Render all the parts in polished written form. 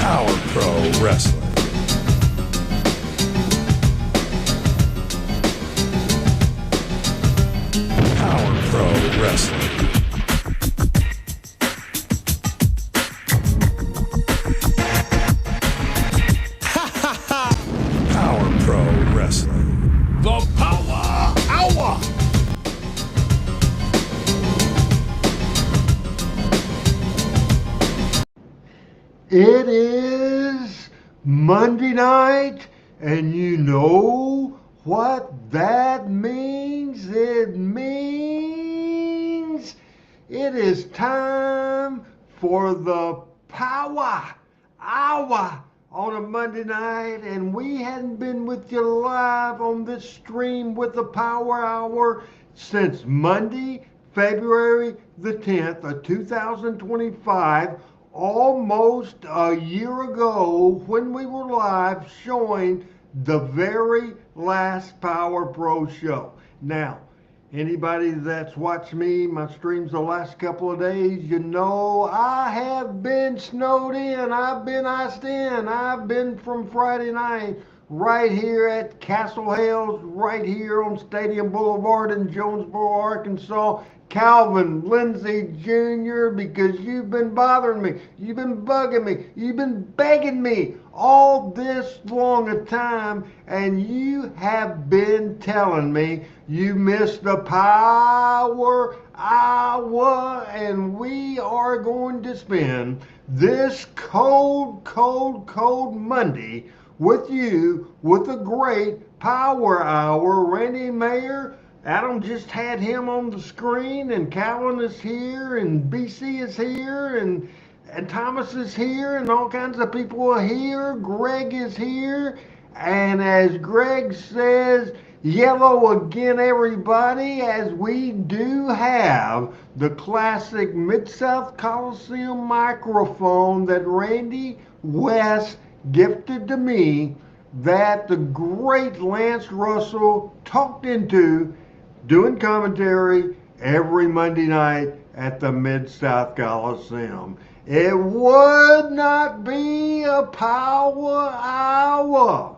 Power Pro Wrestling. Power Pro Wrestling. Power Pro Wrestling. The Power Hour. It is Monday night, and you know what that means? It means it is time for the Power Hour on a Monday night, and we hadn't been with you live on this stream with the Power Hour since Monday, February the 10th of 2025. Almost a year ago when we were live showing the very last Power Pro show. Now, anybody that's watched me, my streams the last couple of days, you know I have been snowed in. I've been iced in. I've been from Friday night right here at Castle Hales, right here on Stadium Boulevard in Jonesboro, Arkansas. Calvin Lindsay Jr., because you've been bothering me, you've been bugging me, you've been begging me all this long a time, and you have been telling me you missed the Power Hour, and we are going to spend this cold Monday with you with a great Power Hour. Randy Mayer, Adam just had him on the screen, and Calvin is here, and BC is here, and Thomas is here, and all kinds of people are here. Greg is here, and as Greg says, yellow again, everybody, as we do have the classic Mid-South Coliseum microphone that Randy West gifted to me, that the great Lance Russell talked into doing commentary every Monday night at the Mid-South Coliseum. It would not be a Power Hour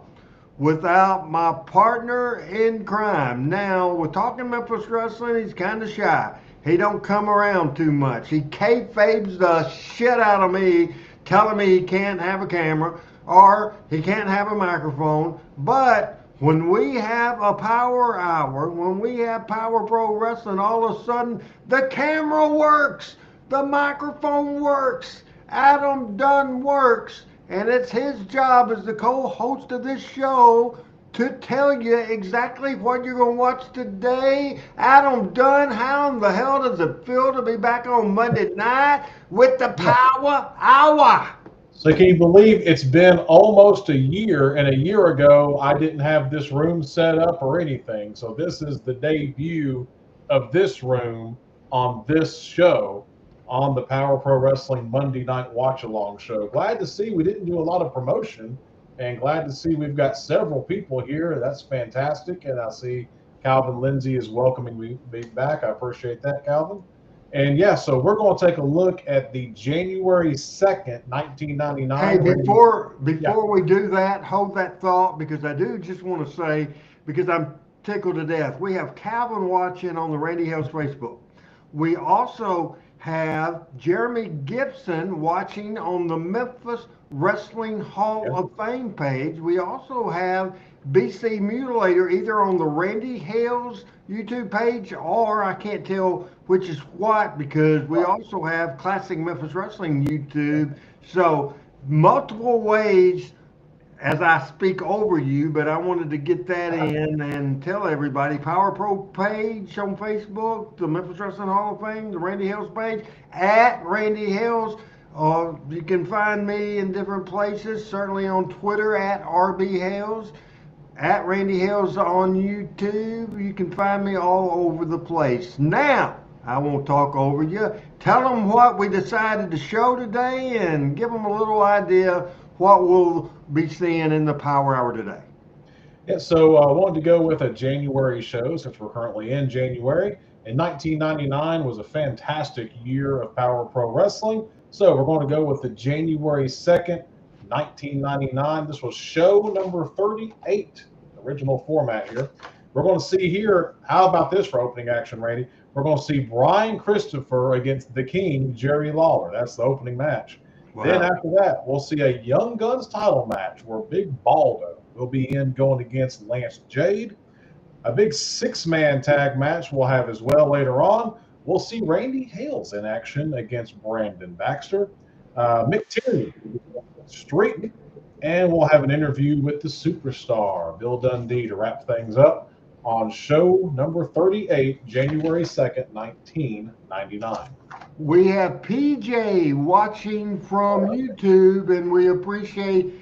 without my partner in crime. Now, we're talking Memphis Wrestling, he's kind of shy. He don't come around too much. He kayfabes the shit out of me, telling me he can't have a camera or he can't have a microphone, but when we have a Power Hour, when we have Power Pro Wrestling, all of a sudden the camera works, the microphone works, Adam Dunn works, and it's his job as the co-host of this show to tell you exactly what you're going to watch today. Adam Dunn, how in the hell does it feel to be back on Monday night with the Power Hour? So can you believe it's been almost a year, and a year ago I didn't have this room set up or anything. So this is the debut of this room on this show on the Power Pro Wrestling Monday Night Watch Along show. Glad to see we didn't do a lot of promotion, and glad to see we've got several people here. That's fantastic. And I see Calvin Lindsay is welcoming me back. I appreciate that, Calvin. And yeah, so we're going to take a look at the January 2nd, 1999. Hey, before we do that, hold that thought, because I do just want to say, because I'm tickled to death, we have Calvin watching on the Randy Hales Facebook. We also have Jeremy Gibson watching on the Memphis Wrestling Hall of Fame page. We also have BC Mutilator either on the Randy Hales YouTube page, or I can't tell which is what, because we also have Classic Memphis Wrestling YouTube. So multiple ways as I speak over you, but I wanted to get that in and tell everybody. Power Pro page on Facebook, the Memphis Wrestling Hall of Fame, the Randy Hales page, at Randy Hales. You can find me in different places, certainly on Twitter at RB Hales, at Randy Hales on YouTube. You can find me all over the place. Now, I won't talk over you. Tell them what we decided to show today and give them a little idea what we'll be seeing in the Power Hour today. Yeah, so I wanted to go with a January show since we're currently in January. And 1999 was a fantastic year of Power Pro Wrestling. So we're going to go with the January 2nd, 1999. This was show number 38, original format here. We're going to see here, how about this for opening action, Randy? We're going to see Brian Christopher against the King, Jerry Lawler. That's the opening match. Wow. Then after that, we'll see a Young Guns title match where Big Baldo will be in going against Lance Jade. A big 6-man tag match we'll have as well later on. We'll see Randy Hales in action against Brandon Baxter. Mick Tierney, Street, and we'll have an interview with the superstar, Bill Dundee, to wrap things up on show number 38, January 2nd, 1999. We have PJ watching from YouTube, and we appreciate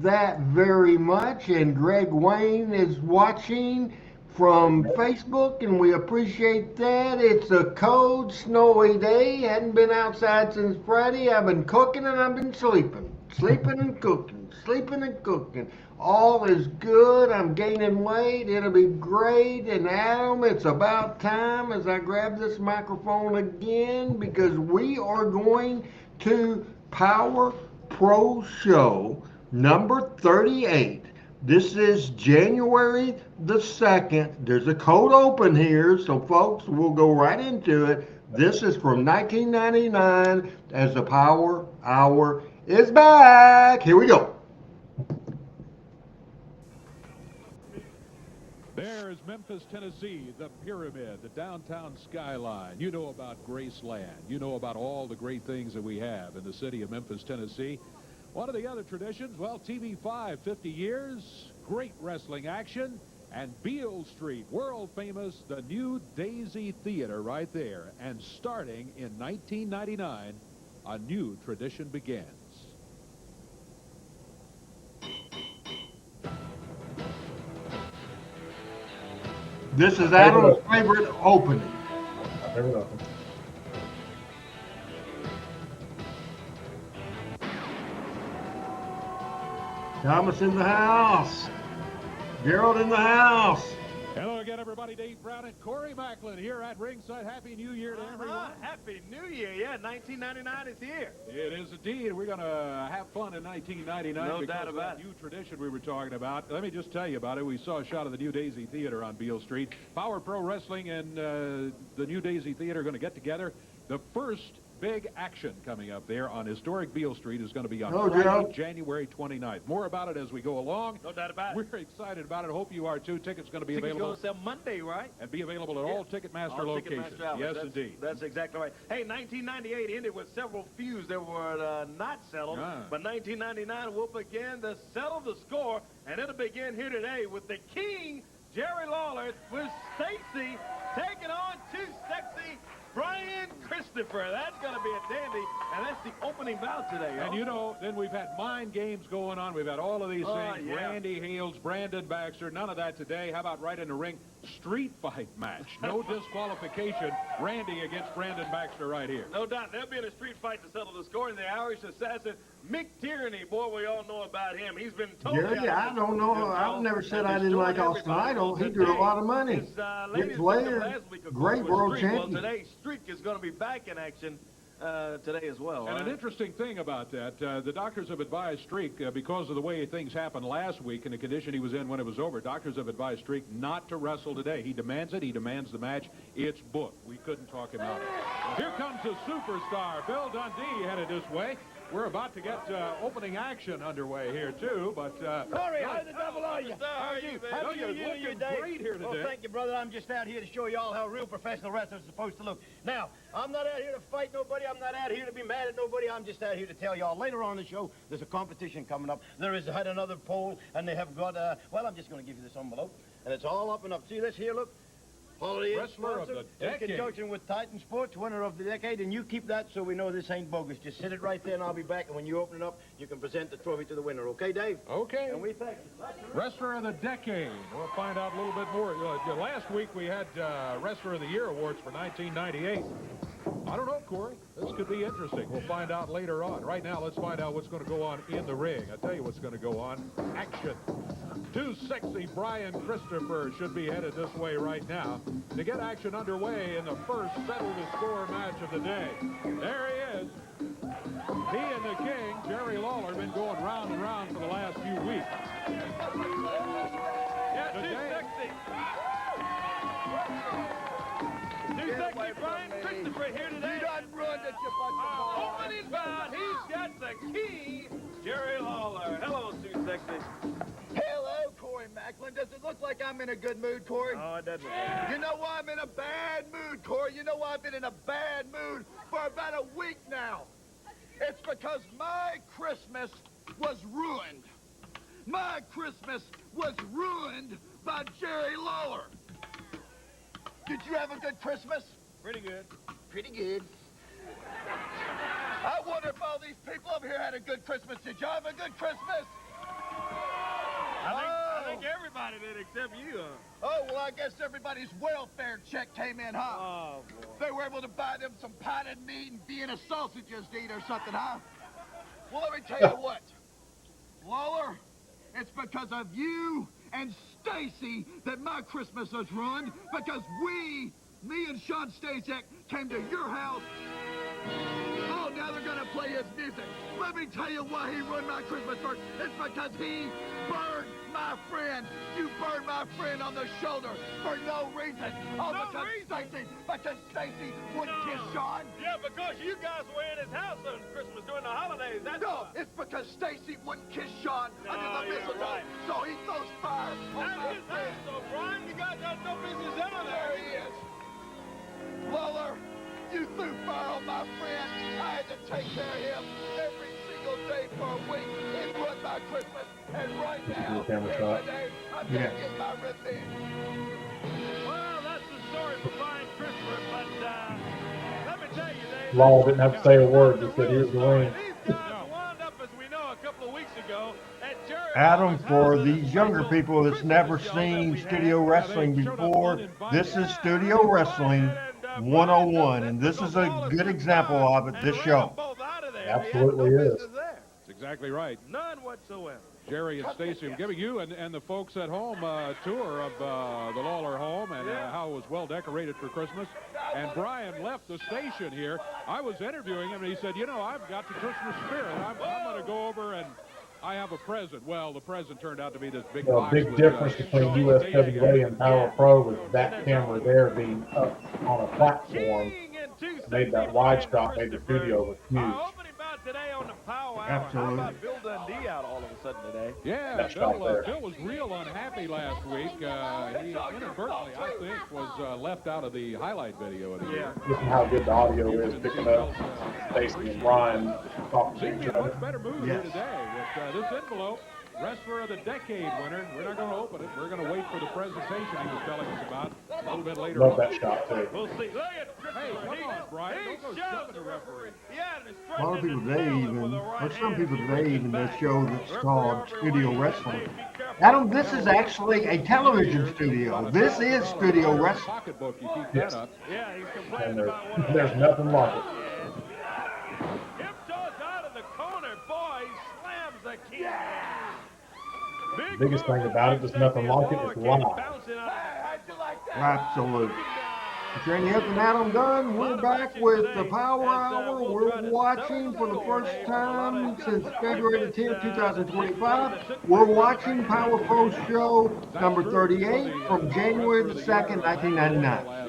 that very much. And Greg Wayne is watching from Facebook, and we appreciate that. It's a cold, snowy day. Hadn't been outside since Friday. I've been cooking and I've been sleeping and cooking, sleeping and cooking. All is good. I'm gaining weight. It'll be great. And Adam, it's about time as I grab this microphone again, because we are going to Power Pro Show number 38. This is January the 2nd. There's a code open here, so folks, we'll go right into it. This is from 1999 as the Power Hour is back. Here we go. There's Memphis, Tennessee, the Pyramid, the downtown skyline. You know about Graceland. You know about all the great things that we have in the city of Memphis, Tennessee. One of the other traditions, well, TV5, 50 years, great wrestling action, and Beale Street, world famous, the new Daisy Theater right there. And starting in 1999, a new tradition begins. This is Adam's favorite opening. My favorite opening. Thomas in the house. Gerald in the house. Hello again, everybody. Dave Brown and Corey Macklin here at ringside. Happy New Year to everyone. Happy New Year. Yeah, 1999 is here. It is indeed. We're going to have fun in 1999. No doubt about that new tradition we were talking about. Let me just tell you about it. We saw a shot of the new Daisy Theater on Beale Street. Power Pro Wrestling and the new Daisy Theater are going to get together. The first big action coming up there on historic Beale Street is going to be on Friday, January 29th. More about it as we go along. No doubt about it. We're excited about it. Hope you are too. Tickets going to be available. Tickets going to sell Monday, right? And be available at all Ticketmaster locations. Yes, indeed. That's exactly right. Hey, 1998 ended with several feuds that were not settled. But 1999 will begin to settle the score, and it'll begin here today with the King, Jerry Lawler, with Stacy taking on Too Sexy Brian Christopher. That's going to be a dandy, and that's the opening bout today. And you know, then we've had mind games going on. We've had all of these things. Yeah. Randy Hales, Brandon Baxter, none of that today. How about right in the ring? Street fight match. No disqualification. Randy against Brandon Baxter right here. No doubt. They'll be in a street fight to settle the score. And the Irish assassin, Mick Tierney, boy, we all know about him. He's been totally I don't know. I've never said I didn't like Austin Idol. He drew a lot of money. Big player. Great world champion. Well, today's streak is going to be back in action today as well. And an interesting thing about that, the doctors have advised Streak, because of the way things happened last week and the condition he was in when it was over, doctors have advised Streak not to wrestle today. He demands it. He demands the match. It's booked. We couldn't talk him out of it. Here comes the superstar, Bill Dundee, headed this way. We're about to get opening action underway here, too, but... Corey, how the devil are you? How are you, man? Happy New Year, Dave. Great here today. Well, thank you, brother. I'm just out here to show you all how real professional wrestlers are supposed to look. Now, I'm not out here to fight nobody. I'm not out here to be mad at nobody. I'm just out here to tell y'all later on in the show there's a competition coming up. There is had another poll, and they have got, well, I'm just going to give you this envelope, and it's all up and up. See this here, look? Wrestler of the decade. In conjunction with Titan Sports, winner of the decade, and you keep that so we know this ain't bogus. Just sit it right there, and I'll be back, and when you open it up, you can present the trophy to the winner. Okay, Dave? Okay. And we thank you. Wrestler of the decade. We'll find out a little bit more. Last week we had Wrestler of the Year awards for 1998. I don't know, Corey. This could be interesting. We'll find out later on. Right now, let's find out what's going to go on in the ring. I'll tell you what's going to go on. Action. Too Sexy Brian Christopher should be headed this way right now to get action underway in the first settle-the-score match of the day. There he is. He and the King, Jerry Lawler, been going round and round for the last few weeks. Yeah, 260. 260, Brian Christopher here today. You done ruined it, you bunch of balls. Opening bout, he's got the key, Jerry Lawler. Hello, 260. Hello, Corey Macklin. Does it look like I'm in a good mood, Corey? Oh, it doesn't. You know why I'm in a bad mood, Corey? You know why I've been in a bad mood for about a week now? It's because my Christmas was ruined. My Christmas was ruined by Jerry Lawler. Did you have a good Christmas? Pretty good. Pretty good. I wonder if all these people over here had a good Christmas. Did y'all have a good Christmas? I think everybody did except you, huh? Oh, well, I guess everybody's welfare check came in, huh? Oh, boy. They were able to buy them some potted meat and Vienna sausages to eat or something, huh? Well, let me tell you what. Lawler, it's because of you and Stacy that my Christmas was ruined, because me and Sean Stasiak came to your house. Oh, now they're gonna play his music. Let me tell you why he ruined my Christmas first. It's because he burned my friend. You burned my friend on the shoulder for no reason. Oh, because Stacy wouldn't kiss Sean. Yeah, because you guys were in his house on Christmas during the holidays. That's No, why. it's because Stacy wouldn't kiss Sean under the you're mistletoe. right. So he throws fire on my That's his friend. house, so Brian, you guys got no business out of There there. he is. Lawler, you threw fire on my friend. I had to take care of him every single day for a week. It ruined my Christmas. And right now, camera here shot. today, I'm Yeah. gonna get my revenge. Well, that's the story for Brian Christopher, but let me tell you, Dave. Lawler didn't have to say a word, just said, "Here's the ring." These guys wound up, as we know, a couple of weeks ago at Jerry Adam, Lawler's for house at a these younger special people that's Christmas never show that seen we had. studio wrestling before, this is studio wrestling 101, and this is a good example of it, this show. Absolutely is. That's exactly right. None whatsoever. Jerry and Stacy, I'm giving you and the folks at home a tour of the Lawler home and how it was well decorated for Christmas. And Brian left the station here. I was interviewing him, and he said, you know, I've got the Christmas spirit. I'm going to go over and I have a present. Well, the present turned out to be this big The box. big with, difference between USWA and Power Pro was that camera there being up on a platform made that wide shot, made the studio look huge. Opening bout today on the Power Hour. Absolutely. How about Bill Dundee out all of a sudden today? Yeah, That shot there. Bill was real unhappy last week. He inadvertently, I think, was left out of the highlight video of the year. This is how good the audio is picking up Stacy and Brian talking to Seems each to be a other. much better mood here today with this envelope. Wrestler of the Decade winner. We're not going to open it. We're going to wait for the presentation he was telling us about a little bit later Love on. that shot too. We'll see. Look at Hey, come on, Brian. He Don't go shoved shoving the the referee. Yeah, and A lot of people today even, or some people today even, that that show that's called studio wrestling. Adam, this is actually a television studio. This is studio wrestling. Pocketbook, you keep Yes. that up. Yeah, he's And complaining about one of there's nothing like it. hip toss out of the corner, boy, he slams the key. Biggest thing about it, there's nothing like it, it's live. Absolutely. Tierney up and Adam done. We're back with the Power Hour. We're watching for the first time since February the 10th, 2025. We're watching Power Pro Show number 38 from January the 2nd, 1999.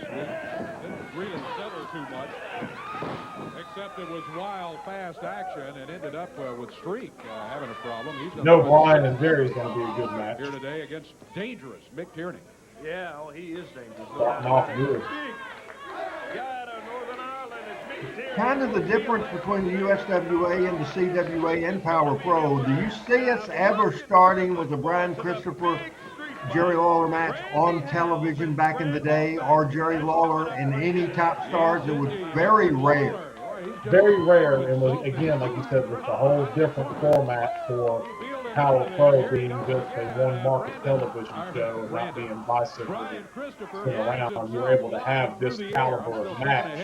Didn't really settle too much, except it was wild, fast action, and ended up with Streak having a problem. He's gonna No, be Brian and Jerry's going to be a good match. here today against dangerous Mick Tierney. Yeah, oh, he is dangerous. Starting off good. Guy out of Northern Ireland is Mick Tierney. Kind of the difference between the USWA and the CWA and Power Pro. Do you see us ever starting with the Brian Christopher Jerry Lawler match on television back in the day, or Jerry Lawler and any top stars? It was very rare. Very rare, and was, again, like you said, with a whole different format for Power Pro being just a one-market television show and not being bicycled around. You were able to have this caliber of match.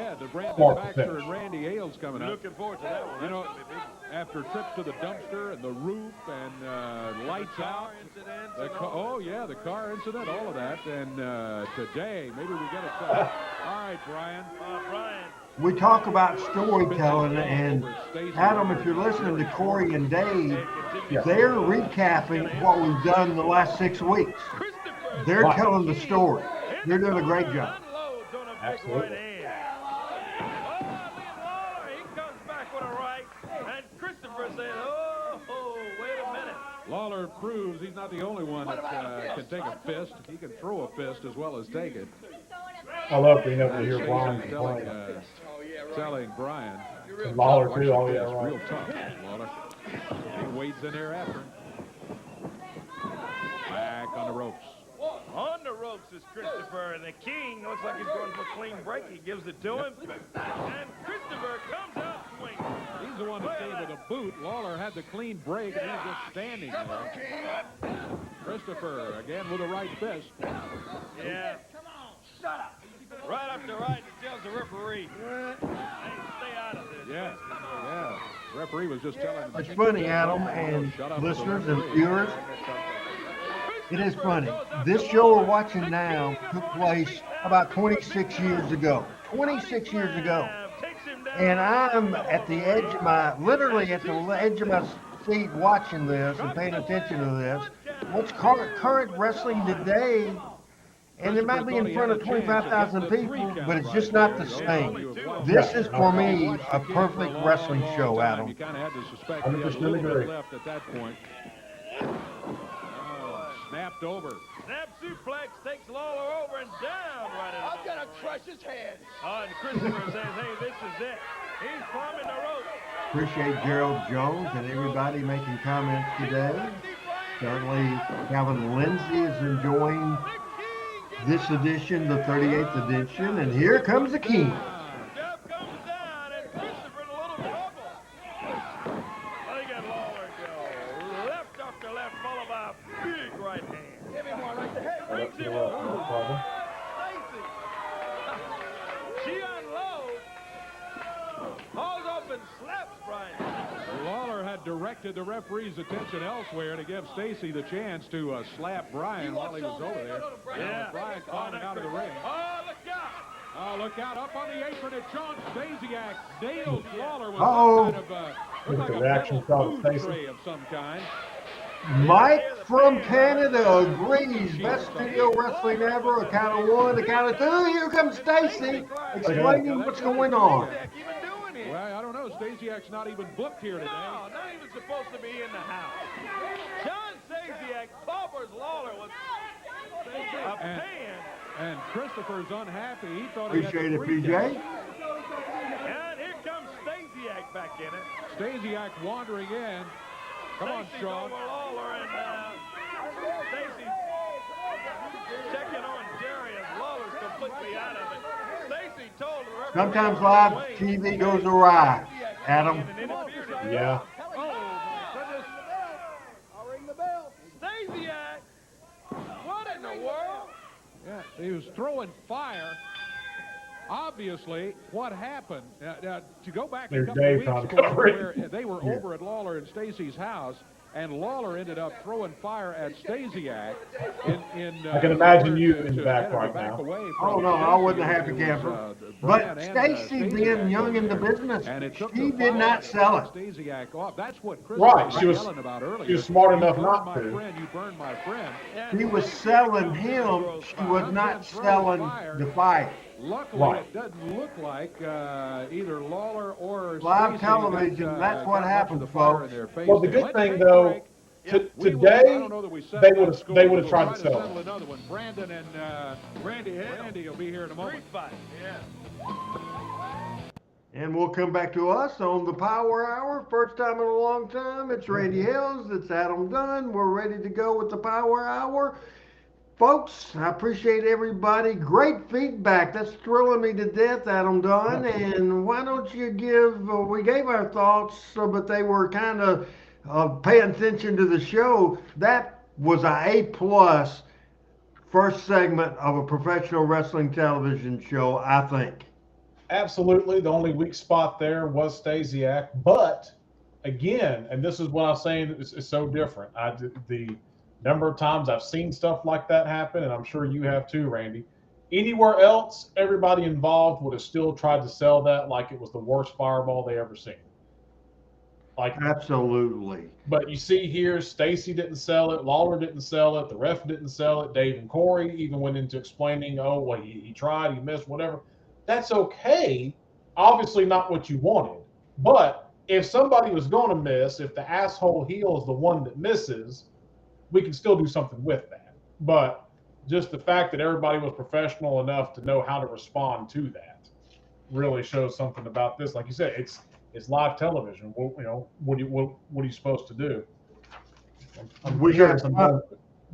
Smart Baxter finish. and Randy Hales coming up. Looking forward to that one. You know, after trips to the dumpster and the roof and lights out. Oh, yeah, the car incident, all of that. And today, maybe we get it set. All right, Brian. Brian, we talk about storytelling, and Adam, if you're listening to Corey and Dave, they're recapping what we've done the last 6 weeks. They're telling the story. They're doing a great job. Absolutely. He comes back with a right, and Christopher said, oh, wait a minute. Lawler proves he's not the only one that can take a fist. He can throw a fist as well as take it. I love being able to hear Brian complain. Telling Brian. And Lawler too. Oh yeah, right. Real tough, Lawler. He wades in there after him. Back on the ropes. On the ropes is Christopher, and the King looks like he's going for a clean break. He gives it to him, and Christopher comes out swinging. He's the one that gave it a boot. Lawler had the clean break, and he's just standing there. Christopher again with a right fist. Yeah. Shut up. Right up the right, he tells the referee, hey, stay out of this. Yeah. Referee was just telling him. It's funny, Adam, and listeners and viewers. It is funny. This show we're watching now took place about 26 years ago. 26 years ago. And I'm at the edge of literally at the edge of my seat watching this and paying attention to this. What's current wrestling today? And it might be in front of 25,000 people, but it's just not the same. This is, for me, a perfect wrestling show, Adam. You kind of had to suspect 100% he had a little agree. bit left at that point. Snapped over. Snap suplex takes Lawler over and down right at I'm gonna crush his head. and Christopher says, hey, this is it. He's climbing the rope. Appreciate Gerald Jones and everybody making comments today. Certainly, Calvin Lindsay is enjoying this edition, the 38th edition, and here comes the King. Jeff comes down, and Christopher in a little trouble. Look at Lawler go. Left after left, followed by a big right hand. Give him one right to the head. Brings him No over. problem. Stacy. She unloads, hauls up and slaps Brian. Lawler had directed the referee's attention elsewhere to give Stacy the chance to slap Brian while he was over there. Yeah. Brian climbing out of the ring. Oh, look out. Oh, look out. Up on the apron, it's John Stasiak nails Lawler with Uh-oh. some kind of Look at the like a reaction metal from food Stacy. tray of some kind. Mike from Canada agrees. Best studio wrestling ever. A count of one, a count of two. Here comes Stacy explaining what's going on. Even doing it. Well, I don't know. Stasiak's not even booked here today. No, not even supposed to be in the house. John Stasiak covers Lawler with a pan. And Christopher's unhappy. He thought Appreciate he it, had the PJ. And here comes Stasiak back in it. Stasiak wandering in. Come on, Stacy's Sean. over Lawler, and Stacy's checking on Jerry as Lawler's completely out of it. Stacy told the referee. Sometimes live TV goes awry, Adam. Yeah. Oh, my goodness. I'll ring the bell. Stasiak! What in the world? Yeah, he was throwing fire. Obviously, what happened, to go back a There's couple Dave of trying weeks to ago, cover it. where they were over at Lawler and Stacy's house, and Lawler ended up throwing fire at Stasiak. I can imagine you in the to back get him right back now. away Oh, from no, I wasn't a Stacey. happy It camper. was, But Brian and, Stacy, being Stasiak young in the over there. business, And it took she the did fire not to sell set it. Stasiak off. That's what Chris Right, was she was- yelling about earlier. she was smart You enough burned not my to. friend, you burned my friend. She was selling him. She was not selling the fight. Luckily, Right. it doesn't look like either Lawler or Live Stacy television, got, that's what got much of happened, the fire in folks. their face Well, the there. good Let's thing, take a though, break. today I don't know that we set they that would have score. they would have tried We'll to try sell settle it. another one. Brandon and Randy will be here in a moment. Street fight. Yeah. And we'll come back to us on the Power Hour. First time in a long time. It's Randy Hales. It's Adam Dunn. We're ready to go with the Power Hour. Folks, I appreciate everybody. Great feedback. That's thrilling me to death, Adam Dunn. And why don't you we gave our thoughts, but they were kind of paying attention to the show. That was a A+ first segment of a professional wrestling television show, I think. Absolutely. The only weak spot there was Stasiak. But again, and this is what I'm saying, it's so different. The number of times I've seen stuff like that happen, and I'm sure you have too, Randy, Anywhere else, everybody involved would have still tried to sell that like it was the worst fireball they ever seen. Like, Absolutely. but you see here, Stacy didn't sell it, Lawler didn't sell it, the ref didn't sell it, Dave and Corey even went into explaining, oh, well, he tried, he missed, whatever. That's okay. Obviously not what you wanted. But if somebody was going to miss, if the asshole heel is the one that misses, we can still do something with that. But just the fact that everybody was professional enough to know how to respond to that really shows something about this. Like you said, it's live television. Well, you know, what are you supposed to do?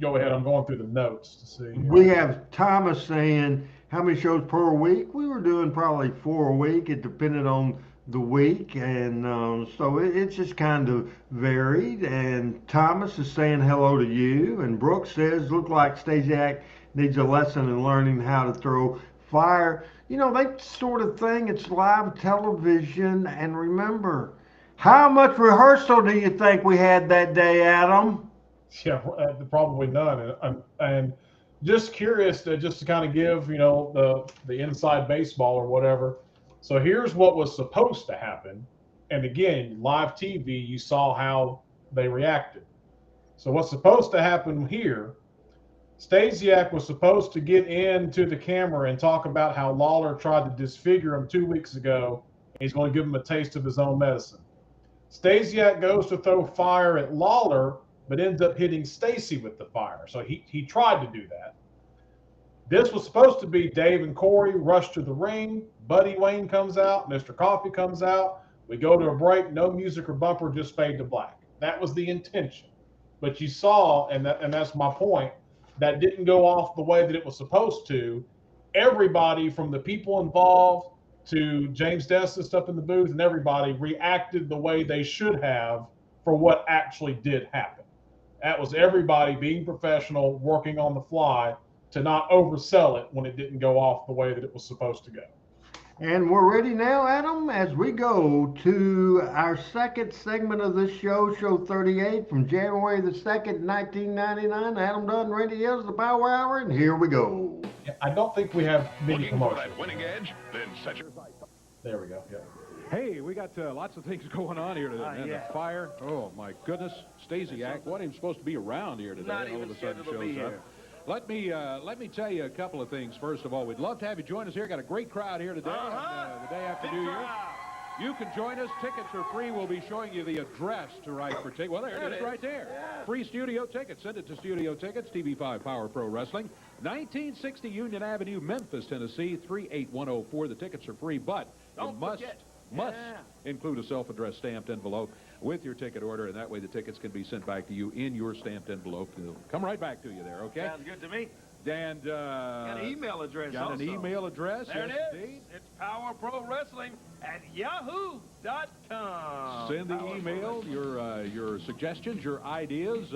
Go ahead. I'm going through the notes to see. We have Thomas saying how many shows per week. We were doing probably 4 a week. It depended on the week, and so it's just kind of varied. And Thomas is saying hello to you. And Brooks says, look like Stasiak needs a lesson in learning how to throw fire. You know, that sort of thing. It's live television. And remember, how much rehearsal do you think we had that day, Adam? Yeah, probably none. And just curious just to kind of give, you know, the inside baseball or whatever. So here's what was supposed to happen. And again, live TV, you saw how they reacted. So what's supposed to happen here, Stasiak was supposed to get into the camera and talk about how Lawler tried to disfigure him 2 weeks ago. And he's going to give him a taste of his own medicine. Stasiak goes to throw fire at Lawler, but ends up hitting Stacy with the fire. So he tried to do that. This was supposed to be Dave and Corey rush to the ring. Buddy Wayne comes out. Mr. Coffee comes out. We go to a break. No music or bumper, just fade to black. That was the intention. But you saw, and that's my point, that didn't go off the way that it was supposed to. Everybody from the people involved to James Destis up in the booth and everybody reacted the way they should have for what actually did happen. That was everybody being professional, working on the fly to not oversell it when it didn't go off the way that it was supposed to go. And we're ready now, Adam, as we go to our second segment of this show, Show 38, from January the 2nd, 1999. Adam Dunn radios the Power Hour, and here we go. I don't think we have many promotions. Looking for that winning edge? Then set your sights. There we go. Yeah. Hey, we got lots of things going on here today. Man, yeah. The fire. Oh, my goodness. Stasiak wasn't even supposed to be around here today. Not All even of a sudden scheduled to be shows up. here. Let me tell you a couple of things. First of all, we'd love to have you join us here. Got a great crowd here today, the day after New Year's. You can join us. Tickets are free. We'll be showing you the address to write for tickets. Well, there it is right there. Yeah. Free studio tickets. Send it to Studio Tickets, TV5 Power Pro Wrestling, 1960 Union Avenue, Memphis, Tennessee, 38104. The tickets are free, but you must include a self-addressed stamped envelope with your ticket order, and that way the tickets can be sent back to you in your stamped envelope. They'll come right back to you there, okay? Sounds good to me. And got an email address got also. An email address. There yes, it is. indeed. It's powerprowrestling@yahoo.com. Send the email, your suggestions, your ideas.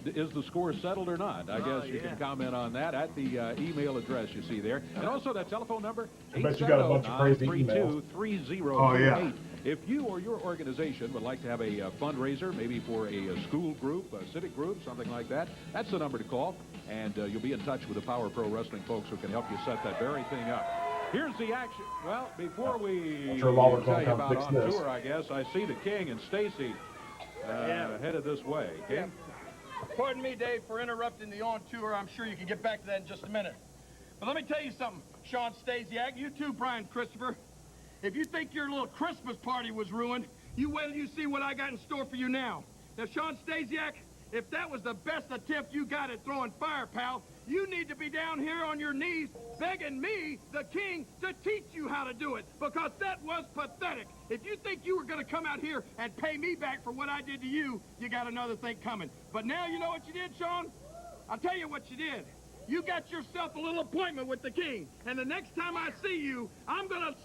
Is the score settled or not? I guess you can comment on that at the email address you see there. And also that telephone number, I bet you got a bunch of crazy emails. 870-932-3038. Oh, yeah. If you or your organization would like to have a fundraiser, maybe for a school group, a civic group, something like that, that's the number to call. And you'll be in touch with the Power Pro Wrestling folks who can help you set that very thing up. Here's the action. Well, before we sure Lawler's tell gonna you come about fix on this. tour, I guess, I see the King and Stacy headed this way. King? Pardon me, Dave, for interrupting the on tour. I'm sure you can get back to that in just a minute. But let me tell you something, Sean Stasiak, you too, Brian Christopher. If you think your little Christmas party was ruined, you wait till you see what I got in store for you now. Now, Sean Stasiak, if that was the best attempt you got at throwing fire, pal, you need to be down here on your knees begging me, the King, to teach you how to do it, because that was pathetic. If you think you were going to come out here and pay me back for what I did to you, you got another thing coming. But now you know what you did, Sean? I'll tell you what you did. You got yourself a little appointment with the King, and the next time I see you, I'm going to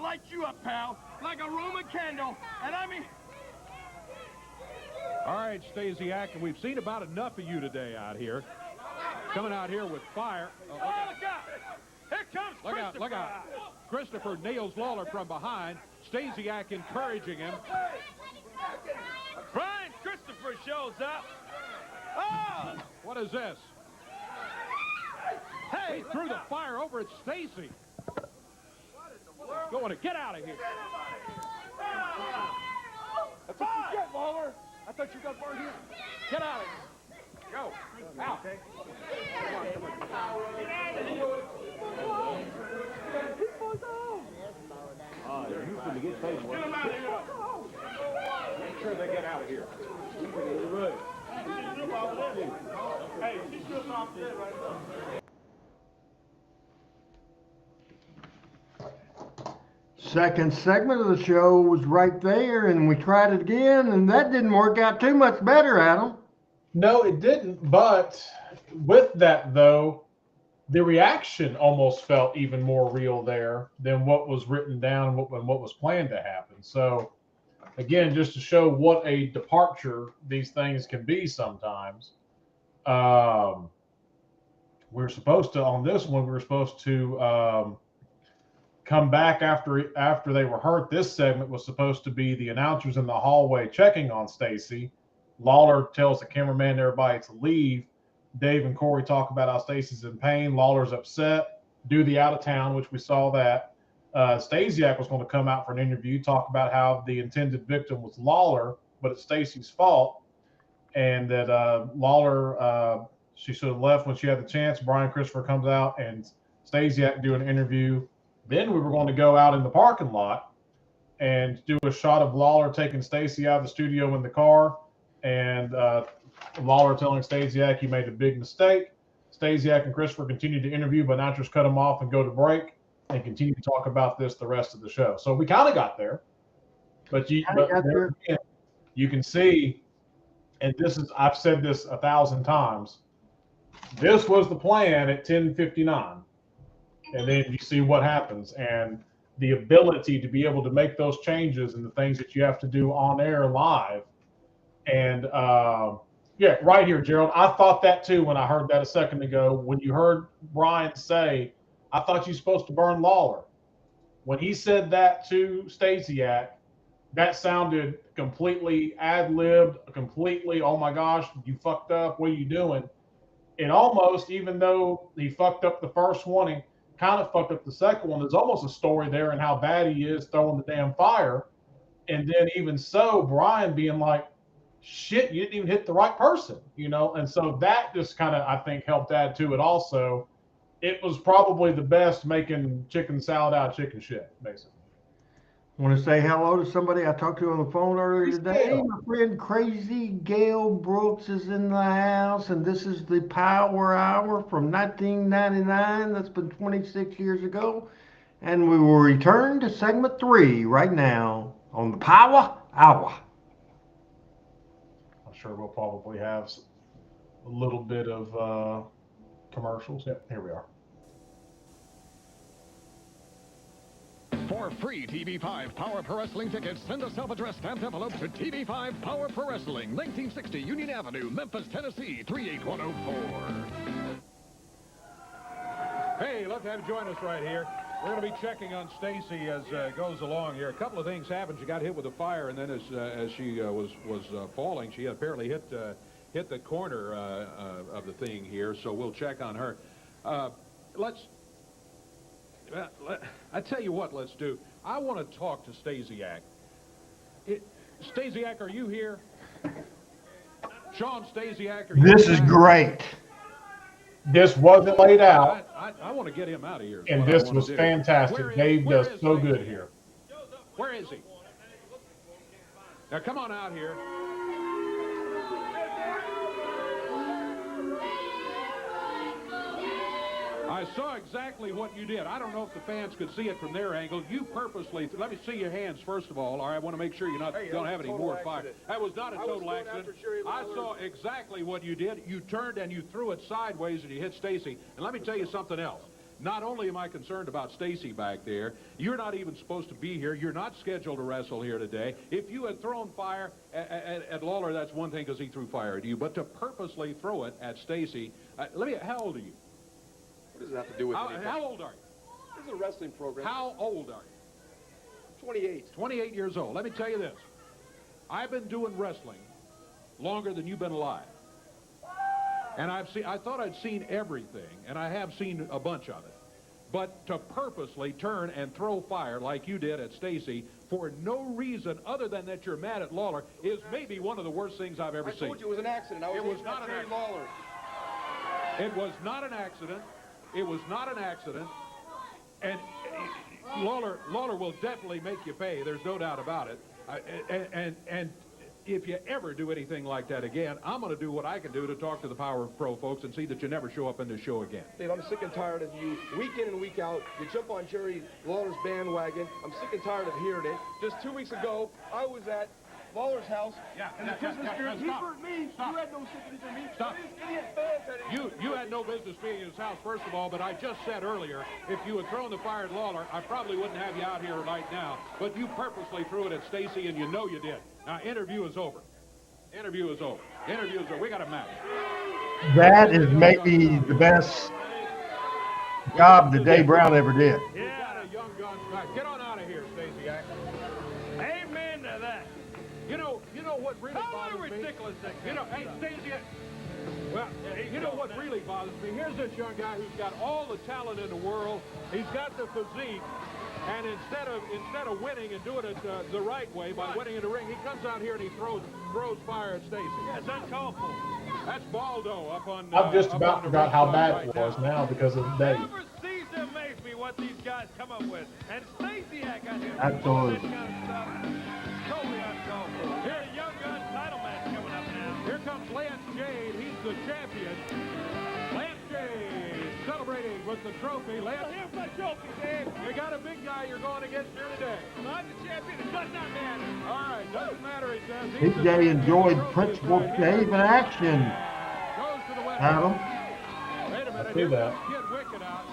light you up, pal, like a Roman candle, and I mean... All right, Stasiak, and we've seen about enough of you today out here. Coming out here with fire. Oh, look out! Here comes Christopher! Look out. Christopher nails Lawler from behind. Stasiak encouraging him. Brian Christopher shows up. Oh! What is this? Hey, he threw the fire over at Stacy. Going to get out of here. That's what you get, Lawler. I thought you got burned here. Get out of here. Go. Out. Okay. Come on. They're using to get paid. Get them out of here. Make sure they get out of here. Hey, she's just off there right now. Second segment of the show was right there, and we tried it again, and that didn't work out too much better, Adam. No, it didn't. But with that, though, the reaction almost felt even more real there than what was written down and what was planned to happen. So, again, just to show what a departure these things can be sometimes. We're supposed to, on this one, we were supposed to come back after they were hurt. This segment was supposed to be the announcers in the hallway checking on Stacy. Lawler tells the cameraman and everybody to leave. Dave and Corey talk about how Stacy's in pain. Lawler's upset. Do the out of town, which we saw that. Stasiak was going to come out for an interview, talk about how the intended victim was Lawler, but it's Stacy's fault, and that Lawler, she should have left when she had the chance. Brian Christopher comes out and Stasiak do an interview. Then we were going to go out in the parking lot and do a shot of Lawler taking Stacy out of the studio in the car, and Lawler telling Stasiak he made a big mistake. Stasiak and Christopher continued to interview, but announcers cut him off and go to break and continue to talk about this the rest of the show. So we kind of got there, but you can see, and this is, I've said this 1,000 times, this was the plan at 10:59. And then you see what happens, and the ability to be able to make those changes and the things that you have to do on air live. And yeah, right here, Gerald. I thought that too when I heard that a second ago. When you heard Brian say, I thought you're supposed to burn Lawler. When he said that to Stasiak, that sounded completely ad-libbed, completely, oh my gosh, you fucked up, what are you doing? And almost, even though he fucked up the first one, he kind of fucked up the second one. There's almost a story there and how bad he is throwing the damn fire. And then even so, Brian being like, shit, you didn't even hit the right person, you know? And so that just kind of, I think, helped add to it also. It was probably the best making chicken salad out of chicken shit, basically. I want to say hello to somebody I talked to on the phone earlier today. My friend Crazy Gail Brooks is in the house, and this is the Power Hour from 1999. That's been 26 years ago. And we will return to segment 3 right now on the Power Hour. I'm sure we'll probably have a little bit of commercials. Yep, here we are. For free TV5 Power Pro Wrestling tickets, send a self-addressed stamped envelope to TV5 Power Pro Wrestling, 1960 Union Avenue, Memphis, Tennessee, 38104. Hey, love to have you join us right here. We're going to be checking on Stacy as goes along here. A couple of things happened. She got hit with a fire, and then as she was falling, she apparently hit the corner of the thing here. So we'll check on her. I tell you what, let's do. I want to talk to Stasiak. Stasiak, are you here? Sean Stasiak, are you This is great. This wasn't laid out. I want to get him out of here. And this was fantastic. Dave does so good here. Where is he? Now come on out here. I saw exactly what you did. I don't know if the fans could see it from their angle. You purposely, let me see your hands first of all. All right, I want to make sure you're not going to have any more fire. That was not a total accident. I saw exactly what you did. You turned and you threw it sideways and you hit Stacy. And let me tell you something else. Not only am I concerned about Stacy back there, you're not even supposed to be here. You're not scheduled to wrestle here today. If you had thrown fire at Lawler, that's one thing because he threw fire at you. But to purposely throw it at Stacy, how old are you? What does it have to do with anything? How old are you? This is a wrestling program. How old are you? 28. 28 years old. Let me tell you this. I've been doing wrestling longer than you've been alive. And I thought I'd seen everything, and I have seen a bunch of it. But to purposely turn and throw fire like you did at Stacy for no reason other than that you're mad at Lawler is maybe one of the worst things I've ever seen. I told you it was an accident. It was not an accident. Lawler. It was not an accident. It was not an accident. And Lawler will definitely make you pay. There's no doubt about it. And if you ever do anything like that again, I'm going to do what I can do to talk to the Power Pro folks and see that you never show up in this show again. Dave, I'm sick and tired of you, week in and week out. You jump on Jerry Lawler's bandwagon. I'm sick and tired of hearing it. Just 2 weeks ago, I was at Lawler's house, and the Christmas spirit, he hurt me. Stop. You had no sympathy for me. Stop. These idiot fans had it. You had no business being in his house, first of all, but I just said earlier, if you had thrown the fire at Lawler, I probably wouldn't have you out here right now. But you purposely threw it at Stacy, and you know you did. Now, interview is over. Interview is over. Interview is over. We got a match. That is maybe the best job that Dave Brown ever did. Yeah, a young gun. Get on out of here, Stasiak. Amen to that. You know what really bothers me? Ridiculous that Hey, Stasiak. Well, you know what really bothers me? Here's this young guy who's got all the talent in the world. He's got the physique. And instead of winning and doing it the right way by winning in the ring, he comes out here and he throws fire at Stacy. Yeah, it's uncalled for. That's Baldo up on. I've just about forgot how bad it was now because of Dave. Never cease to amaze me what these guys come up with. And Stasiak got here. Absolutely. That kind of stuff. Totally uncalled for. Here's a young gun title match coming up now. Here comes Lance Jade. He's the champion. Lance Jade celebrating with the trophy. Lance, Here's my trophy, Dave. you got a big guy you're going against here today. I'm the champion. It does not matter. All right, doesn't matter, he says. He's the TJ champion. enjoyed Trophy Principal tonight. Dave in action. Goes to the West. Adam. Wait a minute. see Here that. comes Kid Wicked out.